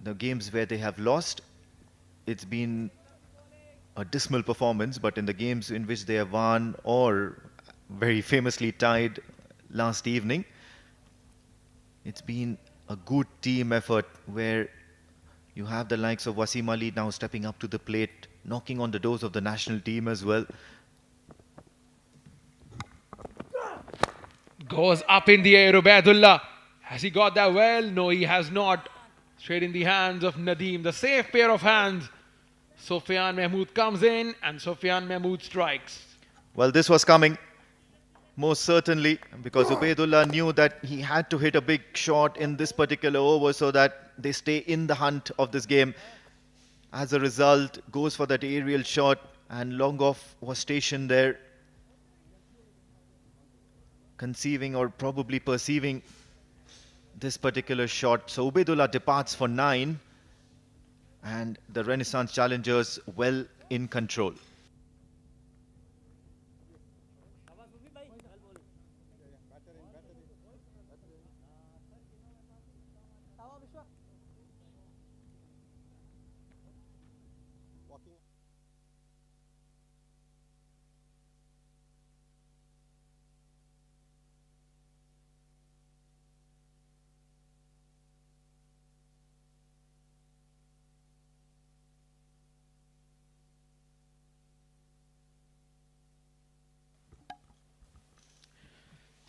the games where they have lost, it's been a dismal performance, but in the games in which they have won or very famously tied last evening, it's been a good team effort where you have the likes of Wasim Ali now stepping up to the plate, knocking on the doors of the national team as well. Goes up in the air, Ubaidullah. Has he got that well? No, he has not. Straight in the hands of Nadeem, the safe pair of hands. Sufyan Mahmood comes in and Sufyan Mahmood strikes. Well, this was coming, most certainly, because Ubaidullah knew that he had to hit a big shot in this particular over so that they stay in the hunt of this game. As a result, goes for that aerial shot and Longoff was stationed there, conceiving or probably perceiving this particular shot. So Ubaidullah departs for 9 and the Renaissance challengers well in control.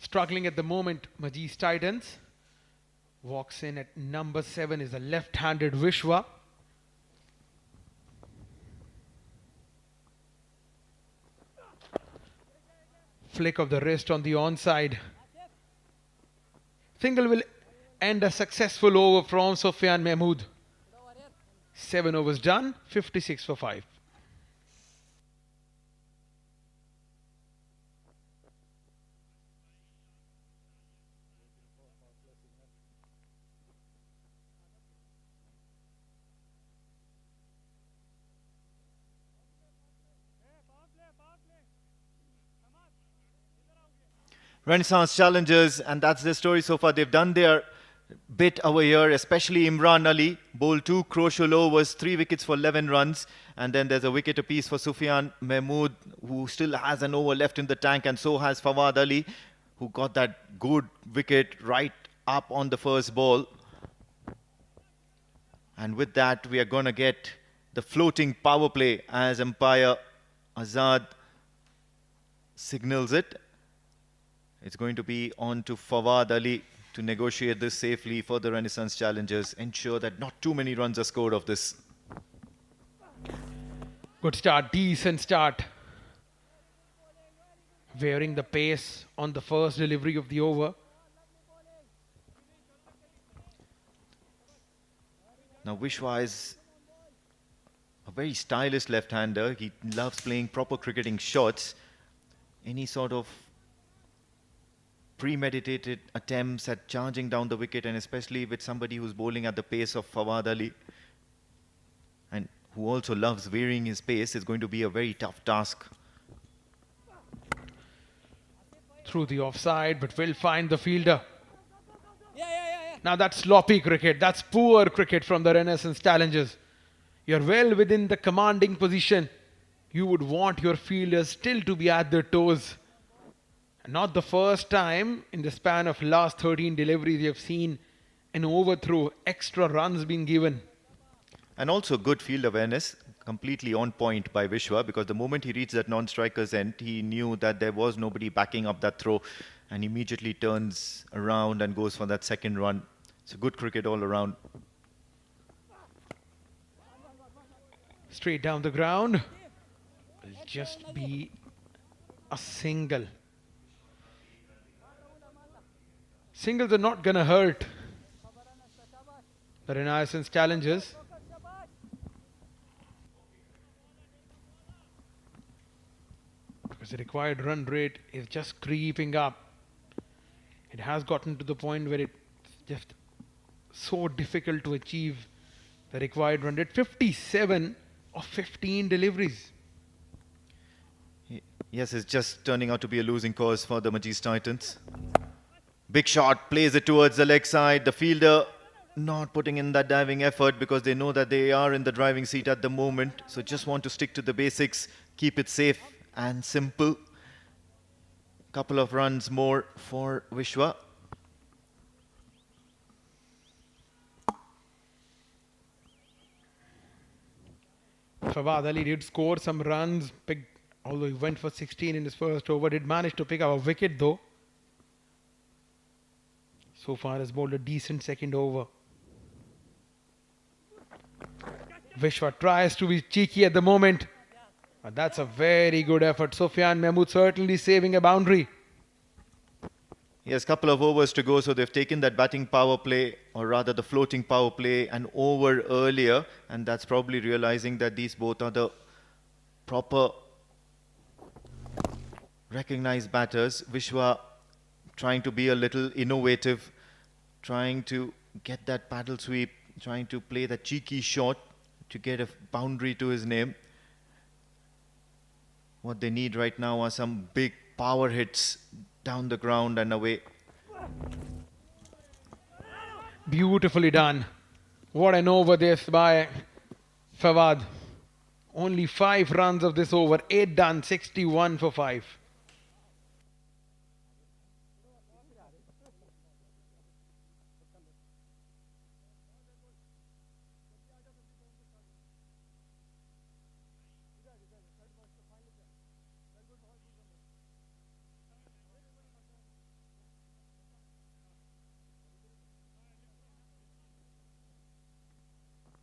Struggling at the moment, MAJEES Titans. Walks in at number 7 is a left-handed Vishwa. Flick of the wrist on the onside. Single will end a successful over from Sufyan Mahmood. 7 overs done, 56 for 5. Renaissance challengers, and that's their story so far. They've done their bit over here, especially Imran Ali. Bowled 2 crucial overs, 3 wickets for 11 runs. And then there's a wicket apiece for Sufyan Mahmood, who still has an over left in the tank, and so has Fawad Ali, who got that good wicket right up on the first ball. And with that, we are going to get the floating power play as umpire Azad signals it. It's going to be on to Fawad Ali to negotiate this safely for the Renaissance challengers, ensure that not too many runs are scored of this. Good start, decent start. Varying the pace on the first delivery of the over. Now Vishwa is a very stylish left-hander. He loves playing proper cricketing shots. Any sort of premeditated attempts at charging down the wicket, and especially with somebody who's bowling at the pace of Fawad Ali and who also loves varying his pace, is going to be a very tough task. Through the offside, but will find the fielder. Now that's sloppy cricket. That's poor cricket from the Renaissance challengers. You're well within the commanding position. You would want your fielders still to be at their toes. Not the first time in the span of last 13 deliveries you have seen an overthrow, extra runs being given. And also good field awareness, completely on point by Vishwa, because the moment he reached that non-striker's end, he knew that there was nobody backing up that throw and immediately turns around and goes for that second run. It's a good cricket all around. Straight down the ground. Will just be a single. Singles are not going to hurt the Renaissance challengers. Because the required run rate is just creeping up. It has gotten to the point where it's just so difficult to achieve the required run rate. 57 of 15 deliveries. Yes, it's just turning out to be a losing cause for the MAJEES Titans. Big shot, plays it towards the leg side. The fielder not putting in that diving effort because they know that they are in the driving seat at the moment. So just want to stick to the basics, keep it safe and simple. Couple of runs more for Vishwa. Fawad Ali did score some runs, although he went for 16 in his first over. Did manage to pick up a wicket though. So far has bowled a decent second over. Vishwa tries to be cheeky at the moment. But that's a very good effort. Sufyan Mahmood certainly saving a boundary. Yes, couple of overs to go, so they've taken that batting power play, or rather the floating power play, an over earlier, and that's probably realizing that these both are the proper recognized batters. Vishwa trying to be a little innovative, trying to get that paddle sweep, trying to play that cheeky shot to get a boundary to his name. What they need right now are some big power hits down the ground and away. Beautifully done. What an over this by Fawad. Only 5 runs of this over. 8 done, 61 for 5.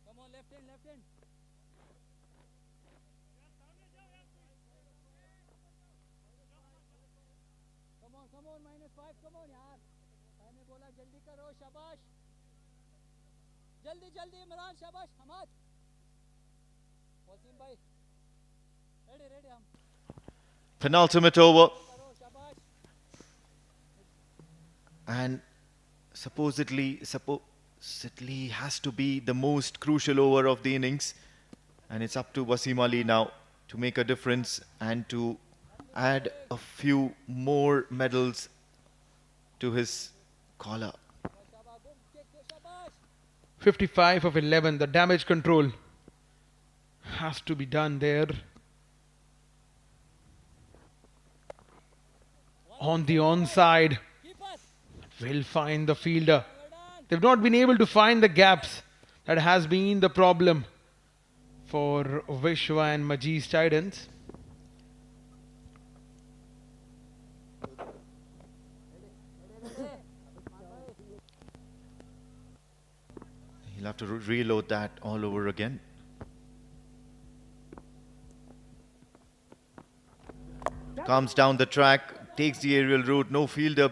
Come on, left hand, left hand. Come on, -5, come on यार. मैंने बोला जल्दी करो, शाबाश. जल्दी जल्दी इमरान, शाबाश, हमाद. वसीम भाई. Ready हम. Penultimate over. And supposedly has to be the most crucial over of the innings. And it's up to Wasim Ali now to make a difference and to add a few more medals to his collar. 55 of 11. The damage control has to be done there. On the onside. Will find the fielder. They've not been able to find the gaps. That has been the problem for Vishwa and MAJEES Titans. He'll have to reload that all over again. Comes down the track, takes the aerial route, no fielder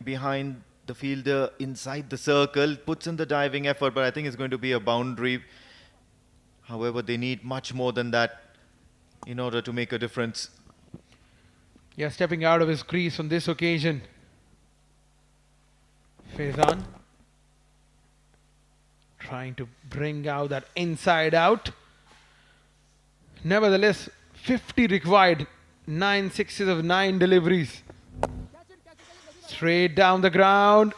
behind the fielder inside the circle, puts in the diving effort, but I think it's going to be a boundary. However, they need much more than that in order to make a difference. Yeah, stepping out of his crease on this occasion. Faizan trying to bring out that inside out. Nevertheless, 50 required. 9 sixes of 9 deliveries. Straight down the ground.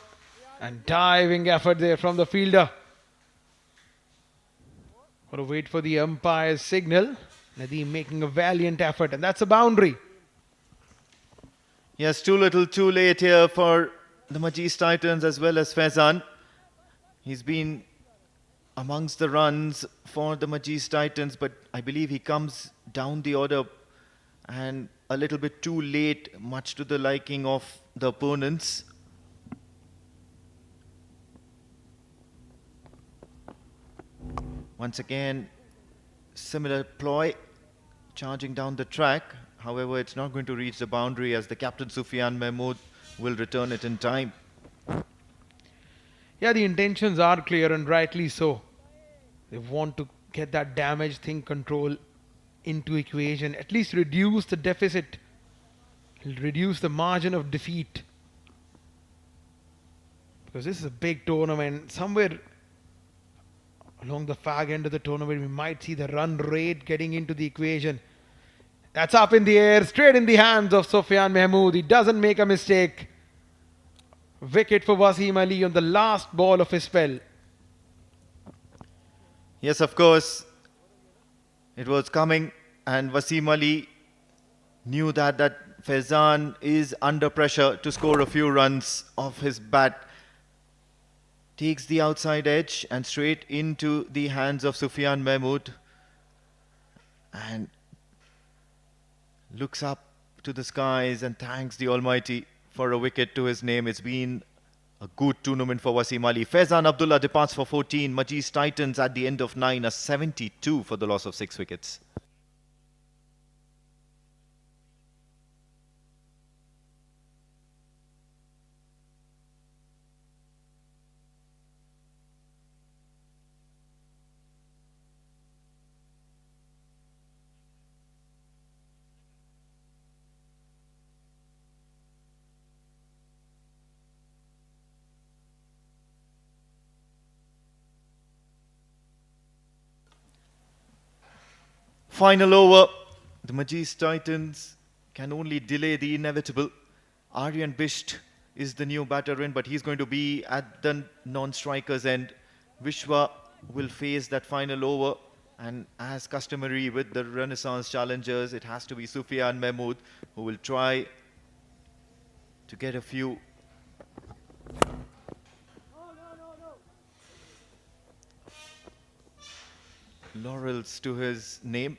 And diving effort there from the fielder. Got to wait for the umpire's signal. Nadeem making a valiant effort, and that's a boundary. Yes, too little, too late here for the MAJEES Titans as well as Faizan. He's been amongst the runs for the MAJEES Titans, but I believe he comes down the order and a little bit too late, much to the liking of the opponents. Once again, similar ploy, charging down the track. However, it's not going to reach the boundary as the captain Sufyan Mahmood will return it in time. Yeah, the intentions are clear and rightly so. They want to get that damage thing control into equation, at least reduce the deficit, reduce the margin of defeat. Because this is a big tournament. Somewhere along the fag end of the tournament, we might see the run rate getting into the equation. That's up in the air, straight in the hands of Sufyan Mahmood. He doesn't make a mistake. Wicket for Wasim Ali on the last ball of his spell. Yes, of course, it was coming, and Wasim Ali knew that Faizan is under pressure to score a few runs off his bat. Takes the outside edge and straight into the hands of Sufyan Mahmood, and looks up to the skies and thanks the Almighty for a wicket to his name. It's been a good tournament for Wasim Ali. Faizan Abdullah departs for 14. Majees Titans at the end of 9 are 72 for the loss of 6 wickets. Final over. The Majees Titans can only delay the inevitable. Aryan Bisht is the new batter in, but he's going to be at the non-striker's end. Vishwa will face that final over, and as customary with the Renaissance challengers, it has to be Sufyan Mahmood who will try to get a few laurels to his name.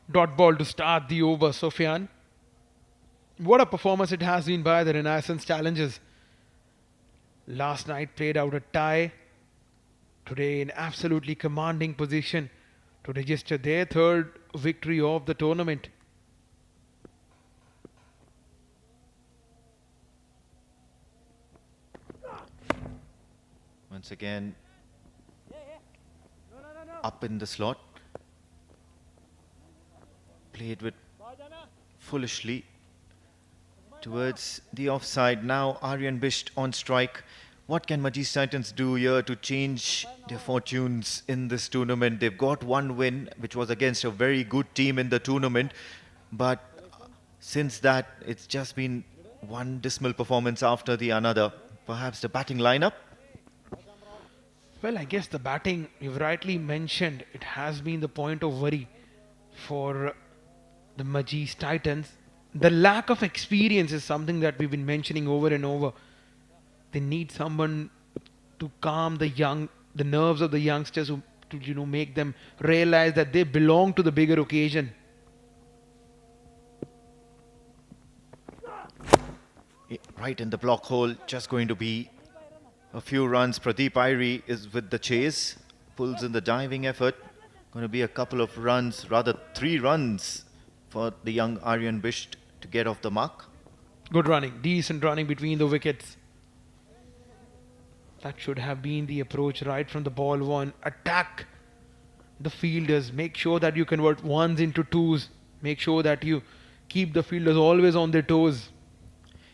Dot ball to start the over, Sufyan. What a performance it has been by the Renaissance challengers. Last night played out a tie. Today in absolutely commanding position to register their third victory of the tournament. Once again, up in the slot. Played with foolishly towards the offside. Now Aryan Bisht on strike. What can Majees Titans do here to change their fortunes in this tournament? They've got one win, which was against a very good team in the tournament. But since that, it's just been one dismal performance after the another. Perhaps the batting lineup? Well, I guess the batting, you've rightly mentioned, it has been the point of worry for the Majees Titans. The lack of experience is something that we've been mentioning over and over. They need someone to calm the nerves of the youngsters, to make them realize that they belong to the bigger occasion. Right in the block hole, just going to be a few runs. Pradeep Irie is with the chase, pulls in the diving effort. Going to be a couple of runs, rather 3 runs for the young Aryan Bisht to get off the mark. Good running, decent running between the wickets. That should have been the approach right from the ball one. Attack the fielders. Make sure that you convert ones into twos. Make sure that you keep the fielders always on their toes.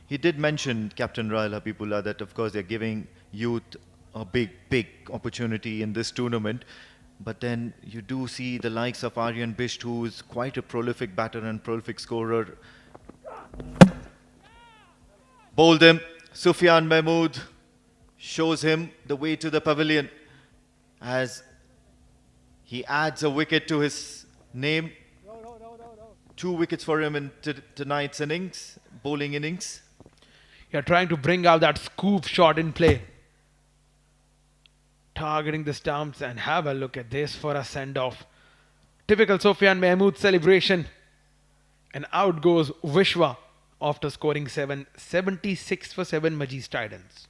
He did mention, Captain Rahul Habibullah, that of course they're giving youth a big opportunity in this tournament. But then you do see the likes of Aryan Bisht, who is quite a prolific batter and prolific scorer. Bowled him. Sufyan Mahmood shows him the way to the pavilion as he adds a wicket to his name. 2 wickets for him in tonight's innings, bowling innings. You're trying to bring out that scoop shot in play. Targeting the stumps, and have a look at this for a send-off. Typical Sufyan Mahmood celebration. And out goes Vishwa after scoring 7. 76 for 7 Majees Titans.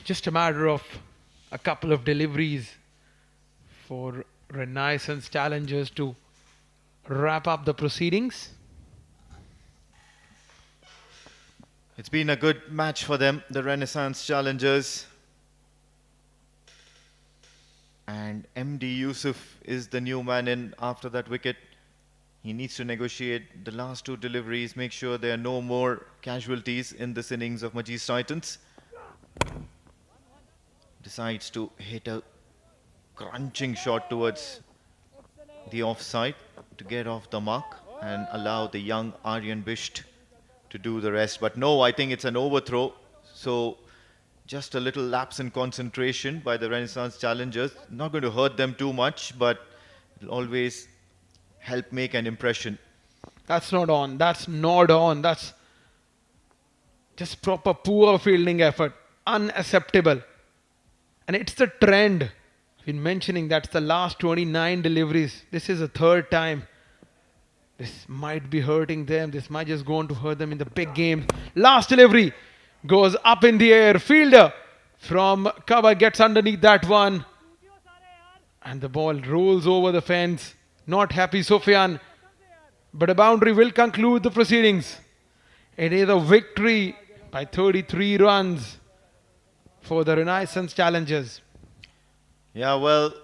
just a matter of a couple of deliveries for Renaissance Challengers to wrap up the proceedings. It's been a good match for them, the Renaissance Challengers. And MD Yusuf is the new man in after that wicket. He needs to negotiate the last two deliveries, make sure there are no more casualties in this innings of MAJEES Titans. Decides to hit a crunching shot towards the offside to get off the mark and allow the young Aryan Bisht to do the rest. But no, I think it's an overthrow. So just a little lapse in concentration by the Renaissance Challengers. Not going to hurt them too much, but it'll always help make an impression. That's not on. That's not on. That's just proper poor fielding effort. Unacceptable. And it's the trend. I've been mentioning that's the last 29 deliveries. This is the third time. This might be hurting them. This might just go on to hurt them in the big game. Last delivery goes up in the air. Fielder from cover gets underneath that one. And the ball rolls over the fence. Not happy Sufyan. But a boundary will conclude the proceedings. It is a victory by 33 runs for the Renaissance Challengers. Yeah, well,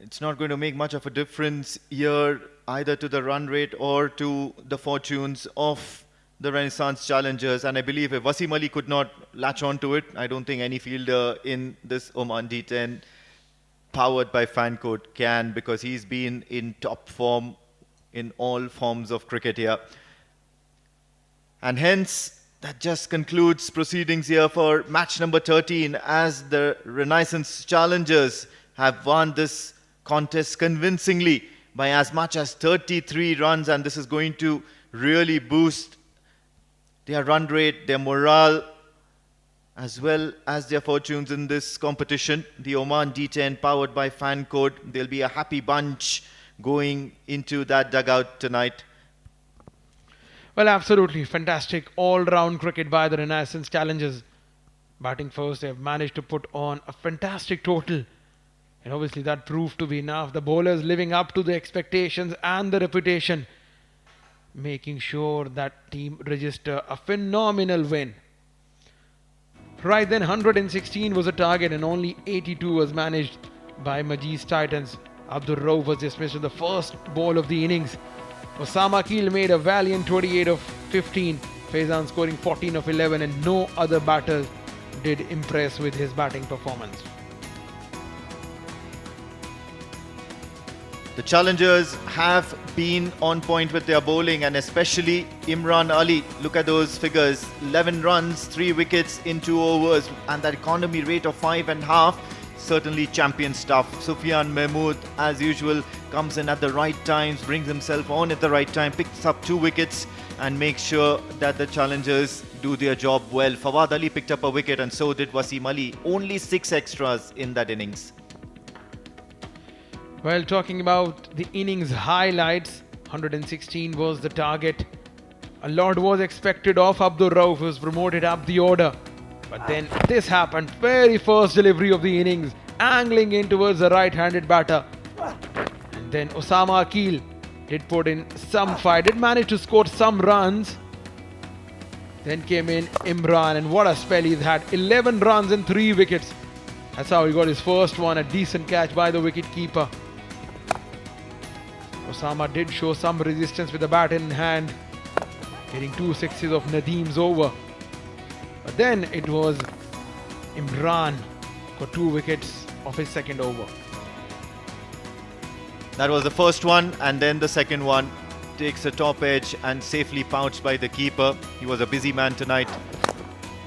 it's not going to make much of a difference here either to the run rate or to the fortunes of the Renaissance Challengers. And I believe if Wasim Ali could not latch on to it, I don't think any fielder in this Oman D10 powered by fan code can, because he's been in top form in all forms of cricket here. And hence, that just concludes proceedings here for match number 13, as the Renaissance Challengers have won this contest convincingly by as much as 33 runs, and this is going to really boost their run rate, their morale, as well as their fortunes in this competition. The Oman D10 powered by fan code. They'll be a happy bunch going into that dugout tonight. Well, absolutely fantastic all-round cricket by the Renaissance Challengers. Batting first, they have managed to put on a fantastic total. And obviously that proved to be enough. The bowlers living up to the expectations and the reputation, making sure that team register a phenomenal win. Right then, 116 was a target and only 82 was managed by MAJEES Titans. Abdur Rauf was dismissed with the first ball of the innings. Osama Akil made a valiant 28 of 15. Faizan scoring 14 of 11, and no other batters did impress with his batting performance. The Challengers have been on point with their bowling, and especially Imran Ali. Look at those figures. 11 runs, 3 wickets in 2 overs, and that economy rate of 5.5. Certainly champion stuff. Sufyan Mahmood, as usual, comes in at the right times, brings himself on at the right time, picks up 2 wickets and makes sure that the Challengers do their job well. Fawad Ali picked up a wicket, and so did Wasim Ali. Only 6 extras in that innings. Well, talking about the innings highlights, 116 was the target. A lot was expected of Abdur Rauf, who was promoted up the order. But then this happened. Very first delivery of the innings, angling in towards the right-handed batter. And then Osama Akil did put in some fight, did manage to score some runs. Then came in Imran, and what a spell he's had. 11 runs and 3 wickets. That's how he got his first one, a decent catch by the wicket-keeper. Osama did show some resistance with the bat in hand, getting 2 sixes of Nadeem's over. But then it was Imran got 2 wickets of his second over. That was the first one, and then the second one takes a top edge and safely pouched by the keeper. He was a busy man tonight,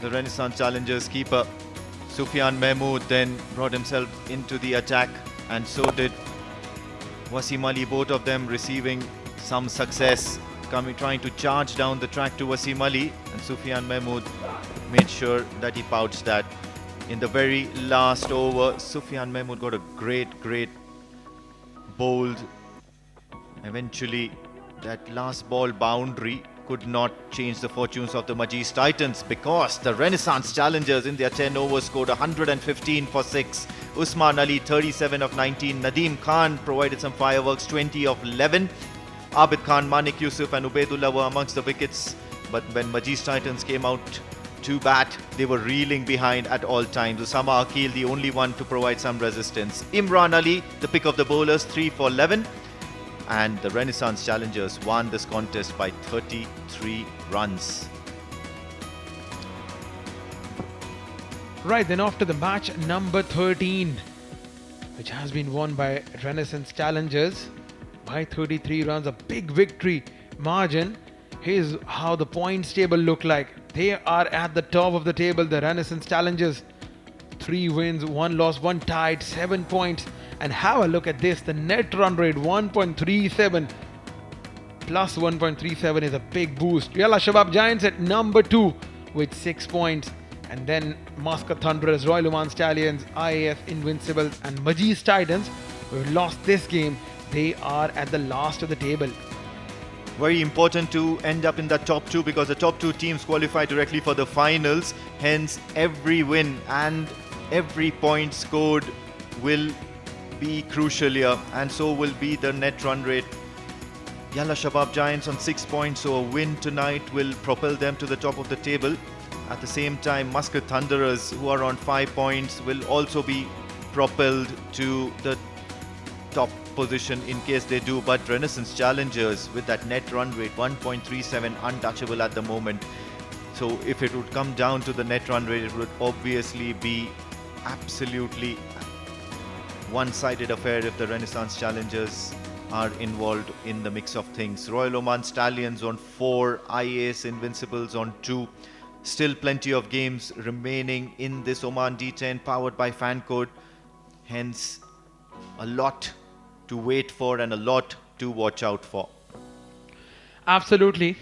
the Renaissance Challengers keeper. Sufyan Mahmood then brought himself into the attack, and so did Wasim Ali, both of them receiving some success, trying to charge down the track to Wasim Ali, and Sufyan Mahmood made sure that he pouched that. In the very last over, Sufyan Mahmood got a great bowled. Eventually, that last ball boundary could not change the fortunes of the Majees Titans because the Renaissance challengers in their 10 overs scored 115 for 6. Usman Ali 37 of 19. Nadeem Khan provided some fireworks, 20 of 11. Abid Khan, Manik Yusuf and Ubaidullah were amongst the wickets. But when Majees Titans came out to bat, they were reeling behind at all times. Usama Akil, the only one to provide some resistance. Imran Ali, the pick of the bowlers, 3 for 11. And the Renaissance challengers won this contest by 33 runs. Right, then off to the match number 13, which has been won by Renaissance challengers by 33 runs, a big victory margin. Here's how the points table look like. They are at the top of the table, the Renaissance challengers. 3 wins, 1 loss, 1 tied, 7 points. And have a look at this, the net run rate 1.37 plus 1.37 is a big boost. Yalla Shabab Giants at number 2 with 6 points. And then Muscat Thunderers, Royal Oman Stallions, IAF Invincibles and Majees Titans, who lost this game, they are at the last of the table. Very important to end up in the top 2 because the top 2 teams qualify directly for the finals. Hence, every win and every point scored will be crucial here, and so will be the net run rate. Yalla Shabab Giants on 6 points, so a win tonight will propel them to the top of the table. At the same time, Muscat Thunderers, who are on 5 points, will also be propelled to the top position in case they do. But Renaissance challengers with that net run rate 1.37 untouchable at the moment. So if it would come down to the net run rate, it would obviously be absolutely one-sided affair if the Renaissance challengers are involved in the mix of things. Royal Oman Stallions on 4, IAS Invincibles on 2. Still plenty of games remaining in this Oman D10 powered by Fancode. Hence, a lot to wait for and a lot to watch out for. Absolutely.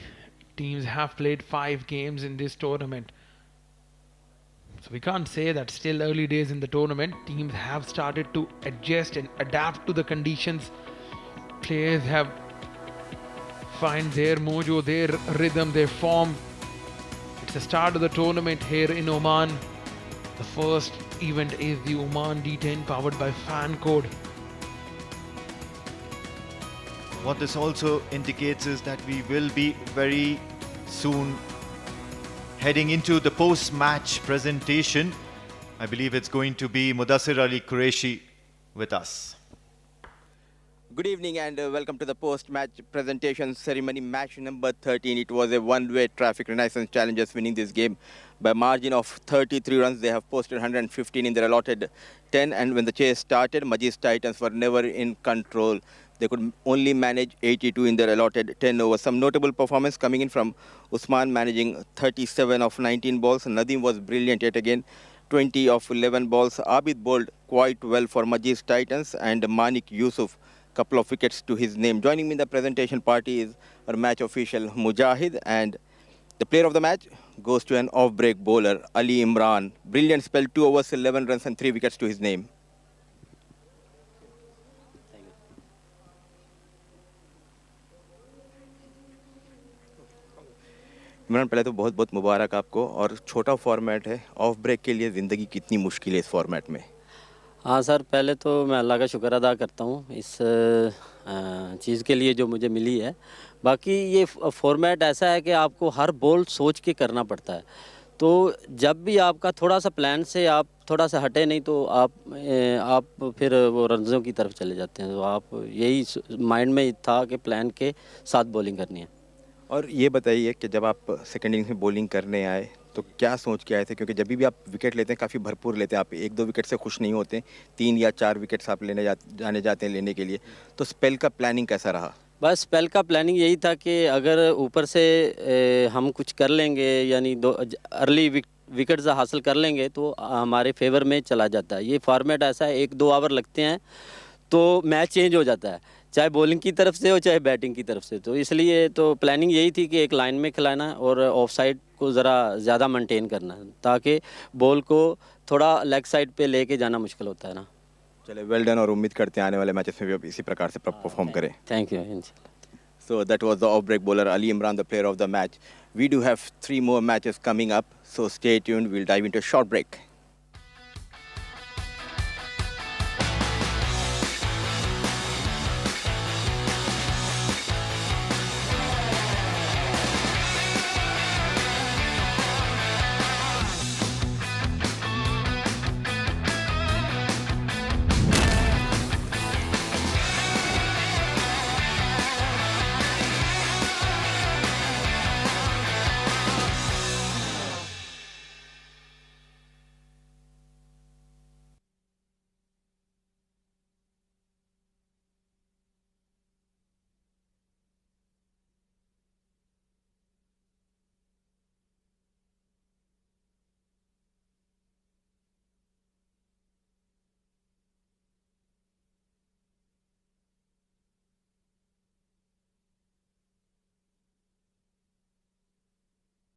Teams have played 5 games in this tournament. So we can't say that still early days in the tournament. Teams have started to adjust and adapt to the conditions. Players have find their mojo, their rhythm, their form. It's the start of the tournament here in Oman. The first event is the Oman D10 powered by Fancode. What this also indicates is that we will be very soon heading into the post-match presentation. I believe it's going to be Mudassir Ali Qureshi with us. Good evening and welcome to the post-match presentation ceremony, match number 13. It was a one-way traffic. Renaissance challengers winning this game by margin of 33 runs. They have posted 115 in their allotted 10, and when the chase started, Majees Titans were never in control. They could only manage 82 in their allotted 10 overs. Some notable performance coming in from Usman, managing 37 of 19 balls. Nadeem was brilliant yet again, 20 of 11 balls. Abid bowled quite well for Majees Titans, and Manik Yusuf, couple of wickets to his name. Joining me in the presentation party is our match official Mujahid, and the player of the match goes to an off-break bowler, Ali Imran. Brilliant spell, 2 overs, 11 runs and 3 wickets to his name. Imran, पहले तो बहुत बहुत मुबारक आपको, और छोटा format है, of break के लिए ज़िंदगी कितनी मुश्किल है इस फॉर्मेट में? हाँ सर, पहले तो मैं अल्लाह का शुक्र अदा करता हूँ इस चीज़ के लिए जो मुझे मिली है। बाकी ये फॉर्मेट ऐसा है कि आपको हर बॉल सोच के करना पड़ता है, तो जब भी आपका थोड़ा सा प्लान से आप थोड़ा सा हटे नहीं तो आप फिर वो रन्ज़ों की तरफ चले जाते हैं। तो आप यही माइंड में था कि प्लान के साथ बॉलिंग करनी है। और ये बताइए कि जब आप सेकेंड इनिंग्स में बॉलिंग करने आए तो क्या सोच के आए थे? क्योंकि जब भी आप विकेट लेते हैं काफ़ी भरपूर लेते हैं, आप 1-2 विकेट से खुश नहीं होते, 3 या 4 विकेट्स आप जाने जाते हैं लेने के लिए, तो स्पेल का प्लानिंग कैसा रहा? बस स्पेल का प्लानिंग यही था कि अगर ऊपर से हम कुछ कर लेंगे, यानी अर्ली विकेट्स हासिल कर लेंगे तो हमारे फेवर में चला जाता है। ये फॉर्मेट ऐसा है, 1-2 ओवर लगते हैं तो मैच चेंज हो जाता है, चाहे बॉलिंग की तरफ से हो चाहे बैटिंग की तरफ से। तो इसलिए तो प्लानिंग यही थी कि एक लाइन में खिलाना और ऑफ साइड को ज़रा ज़्यादा मेंटेन करना, ताकि बॉल को थोड़ा लेग साइड पे लेके जाना मुश्किल होता है ना। चले, वेल डन, और उम्मीद करते हैं आने वाले मैचेस में भी आप इसी प्रकार से परफॉर्म करें। Thank you. So that was the off-break bowler Ali Imran, the player of the match. We do have 3 more matches coming up, so stay tuned. We'll dive into a short break.